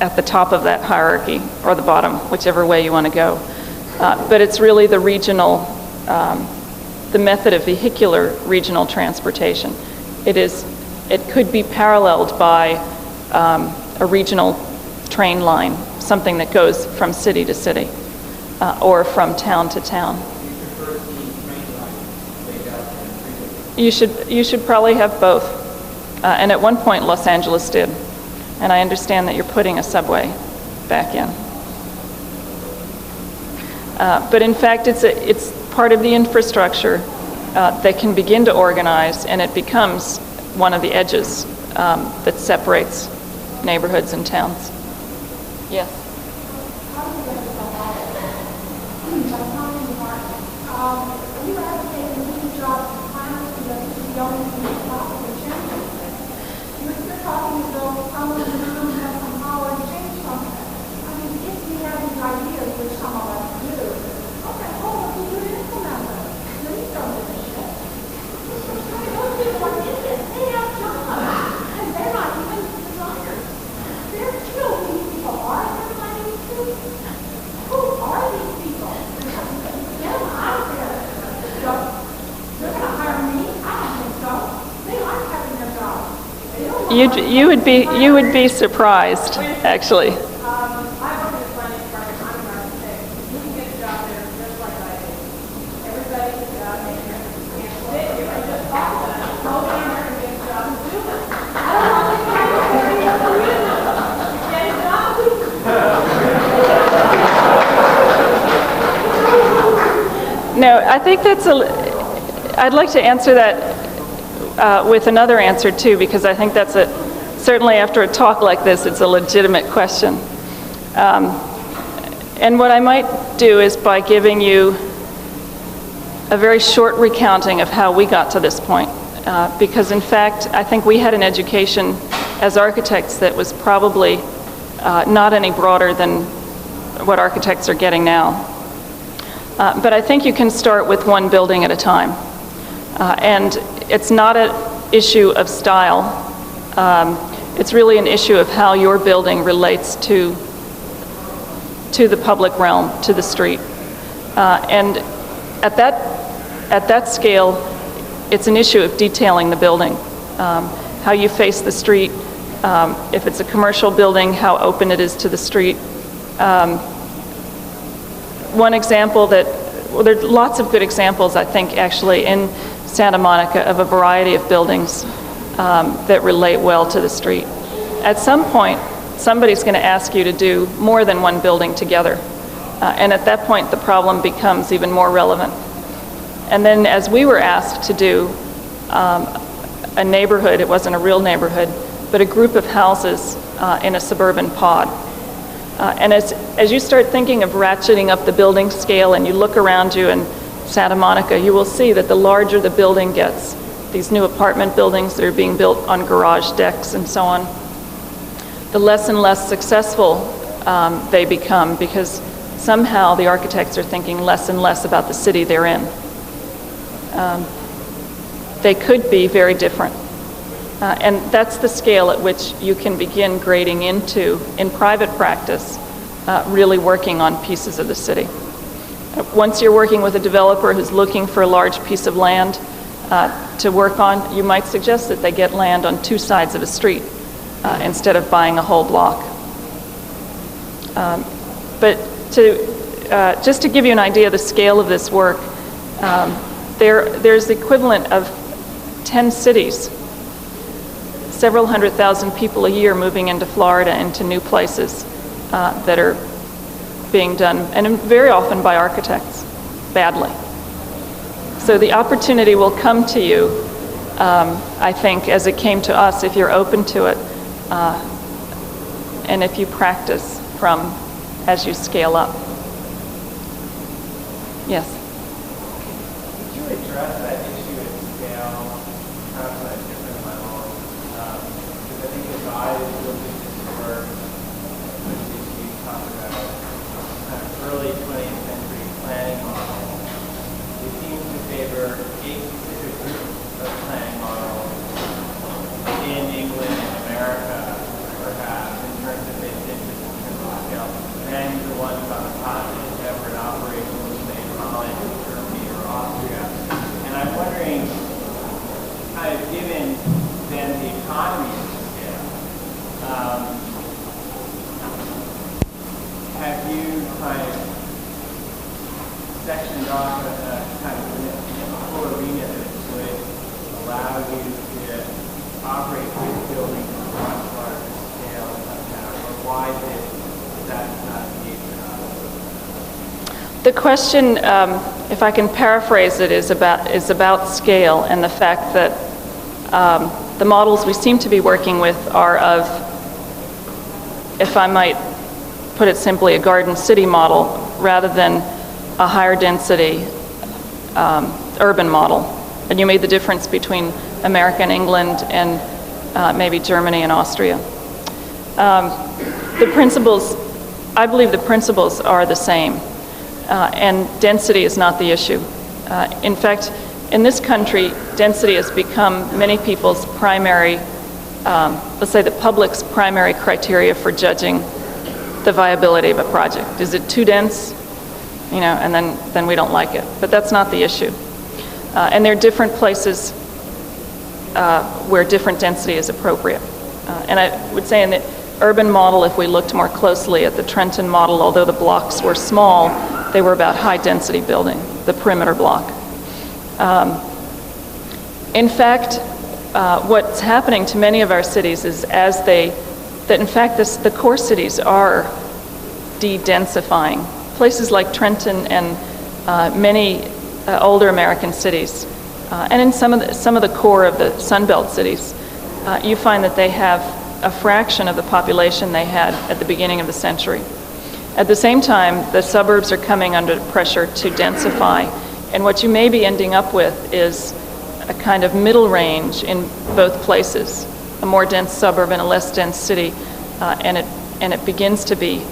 at the top of that hierarchy, or the bottom, whichever way you want to go. But it's really the regional, the method of vehicular regional transportation. It could be paralleled by a regional train line, something that goes from city to city, or from town to town. You should probably have both. And at one point, Los Angeles did. And I understand that you're putting a subway back in. But in fact, it's part of the infrastructure that can begin to organize, and it becomes one of the edges that separates neighborhoods and towns. Yes? You would be surprised, actually. No, I think I'd like to answer that with another answer too, because I think that's certainly after a talk like this, it's a legitimate question. And what I might do is by giving you a very short recounting of how we got to this point. Because in fact, I think we had an education as architects that was probably not any broader than what architects are getting now. But I think you can start with one building at a time. And it's not an issue of style. It's really an issue of how your building relates to to the public realm, to the street. And at that scale, it's an issue of detailing the building, how you face the street, if it's a commercial building, how open it is to the street. One example well, there are lots of good examples, I think, actually, in Santa Monica of a variety of buildings that relate well to the street. At some point, somebody's going to ask you to do more than one building together. And at that point, the problem becomes even more relevant. And then as we were asked to do a neighborhood, it wasn't a real neighborhood, but a group of houses in a suburban pod. And as you start thinking of ratcheting up the building scale and you look around you in Santa Monica, you will see that the larger the building gets, these new apartment buildings that are being built on garage decks and so on, the less and less successful they become, because somehow the architects are thinking less and less about the city they're in. They could be very different. And that's the scale at which you can begin grading into, in private practice, really working on pieces of the city. Once you're working with a developer who's looking for a large piece of land to work on, you might suggest that they get land on two sides of a street instead of buying a whole block. But just to give you an idea of the scale of this work, there's the equivalent of 10 cities, several 100,000 people a year moving into Florida, into new places that are being done, and very often by architects, badly. So the opportunity will come to you, I think, as it came to us, if you're open to it, and if you practice as you scale up. Yes? Could you address that issue at scale, perhaps at a different level? Because I think as I look at this work, which you talk about kind of early 20th century planning model, it seems to favor a specific group of planning models in England and America, perhaps, in terms of its interest in terms of scale, than the ones on the continent that were in operation, say, in Holland or Germany or Austria. And I'm wondering, kind of given then the economy of scale, have you kind of sectioned off a kind of whole arena that would allow you to operate with buildings on a much larger scale somehow, or why is that not the case or not? The question, if I can paraphrase it, is about scale and the fact that the models we seem to be working with are of, if I might put it simply, a garden city model rather than a higher density urban model. And you made the difference between America and England and maybe Germany and Austria. The principles, I believe the principles are the same, and density is not the issue. In fact, in this country, density has become many people's primary, let's say the public's primary criteria for judging the viability of a project. Is it too dense? You know, and then we don't like it. But that's not the issue. And there are different places where different density is appropriate. And I would say in the urban model, if we looked more closely at the Trenton model, although the blocks were small, they were about high density building, the perimeter block. In fact, what's happening to many of our cities is that in fact the core cities are de-densifying. Places like Trenton and many older American cities, and in some of the core of the Sunbelt cities, you find that they have a fraction of the population they had at the beginning of the century. At the same time, the suburbs are coming under pressure to densify, and what you may be ending up with is a kind of middle range in both places, a more dense suburb and a less dense city, and it begins to be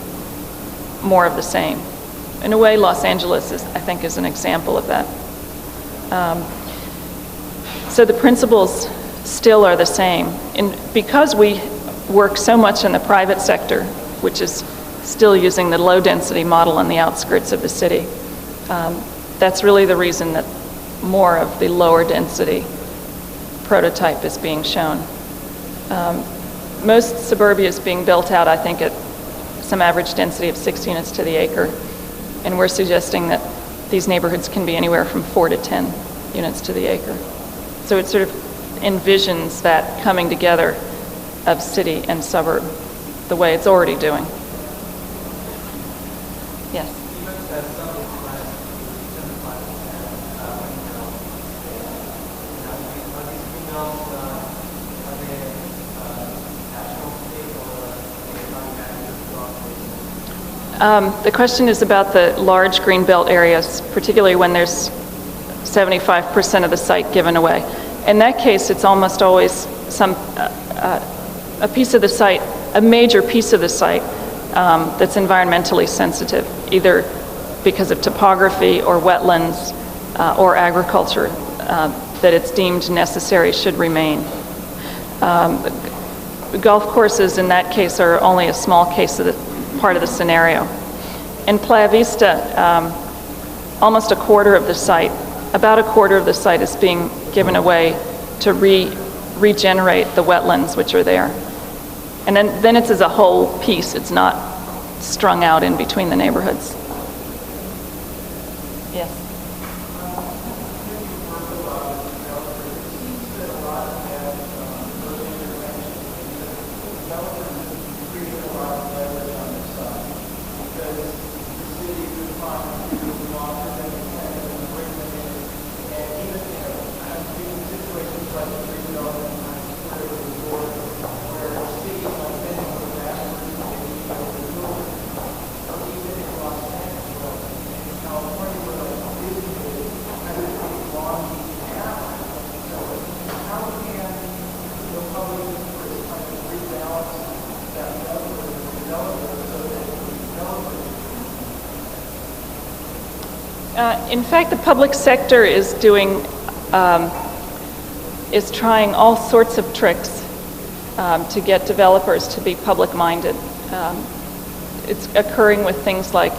more of the same. In a way, Los Angeles I think is an example of that. So the principles still are the same. Because we work so much in the private sector, which is still using the low-density model on the outskirts of the city. That's really the reason that more of the lower density prototype is being shown. Most suburbia is being built out, I think, at some average density of 6 units to the acre, and we're suggesting that these neighborhoods can be anywhere from 4 to 10 units to the acre. So it sort of envisions that coming together of city and suburb the way it's already doing. Yes? You mentioned that some of the plans to 75%. Are these females, are they national state or are they manufactured? The question is about the large Greenbelt areas, particularly when there's 75% of the site given away. In that case, it's almost always a piece of the site, a major piece of the site that's environmentally sensitive, either because of topography or wetlands or agriculture, that it's deemed necessary should remain. Golf courses in that case are only a small case of the part of the scenario. In Playa Vista, almost a quarter of the site, about a quarter of the site is being given away to regenerate the wetlands which are there. And then it's as a whole piece, it's not strung out in between the neighborhoods. Yes. In fact, the public sector is trying all sorts of tricks to get developers to be public-minded. It's occurring with things like,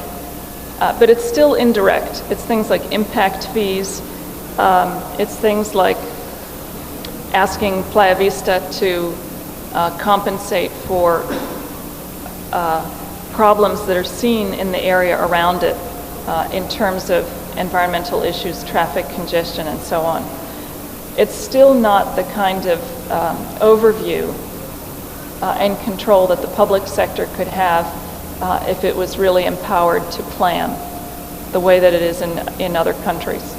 but it's still indirect. It's things like impact fees. It's things like asking Playa Vista to compensate for problems that are seen in the area around it in terms of environmental issues, traffic congestion, and so on. It's still not the kind of overview and control that the public sector could have if it was really empowered to plan the way that it is in other countries.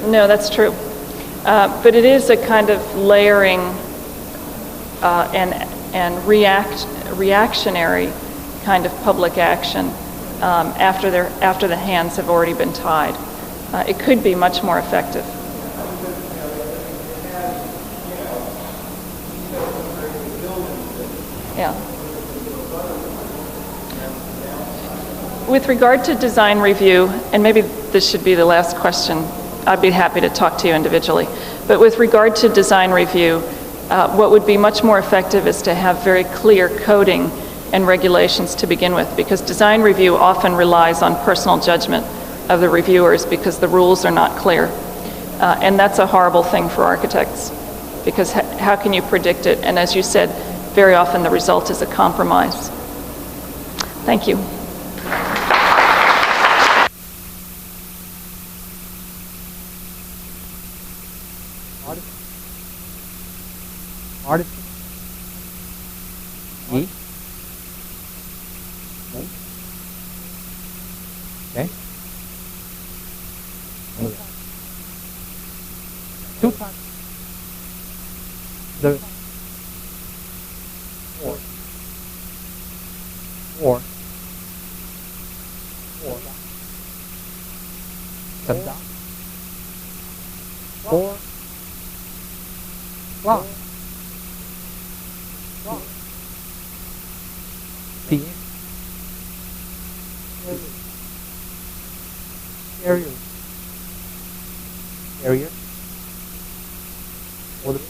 No, that's true. But it is a kind of layering and reactionary kind of public action after the hands have already been tied. It could be much more effective. Yeah. With regard to design review, and maybe this should be the last question, I'd be happy to talk to you individually. But with regard to design review, what would be much more effective is to have very clear coding and regulations to begin with, because design review often relies on personal judgment of the reviewers because the rules are not clear. And that's a horrible thing for architects, because how can you predict it? And as you said, very often the result is a compromise. Thank you. Artist? Me? No? Two times. The four. Step down. 4. Wow. P. Carrier. Carrier. Hold it.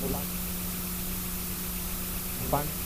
Hold on. Fine.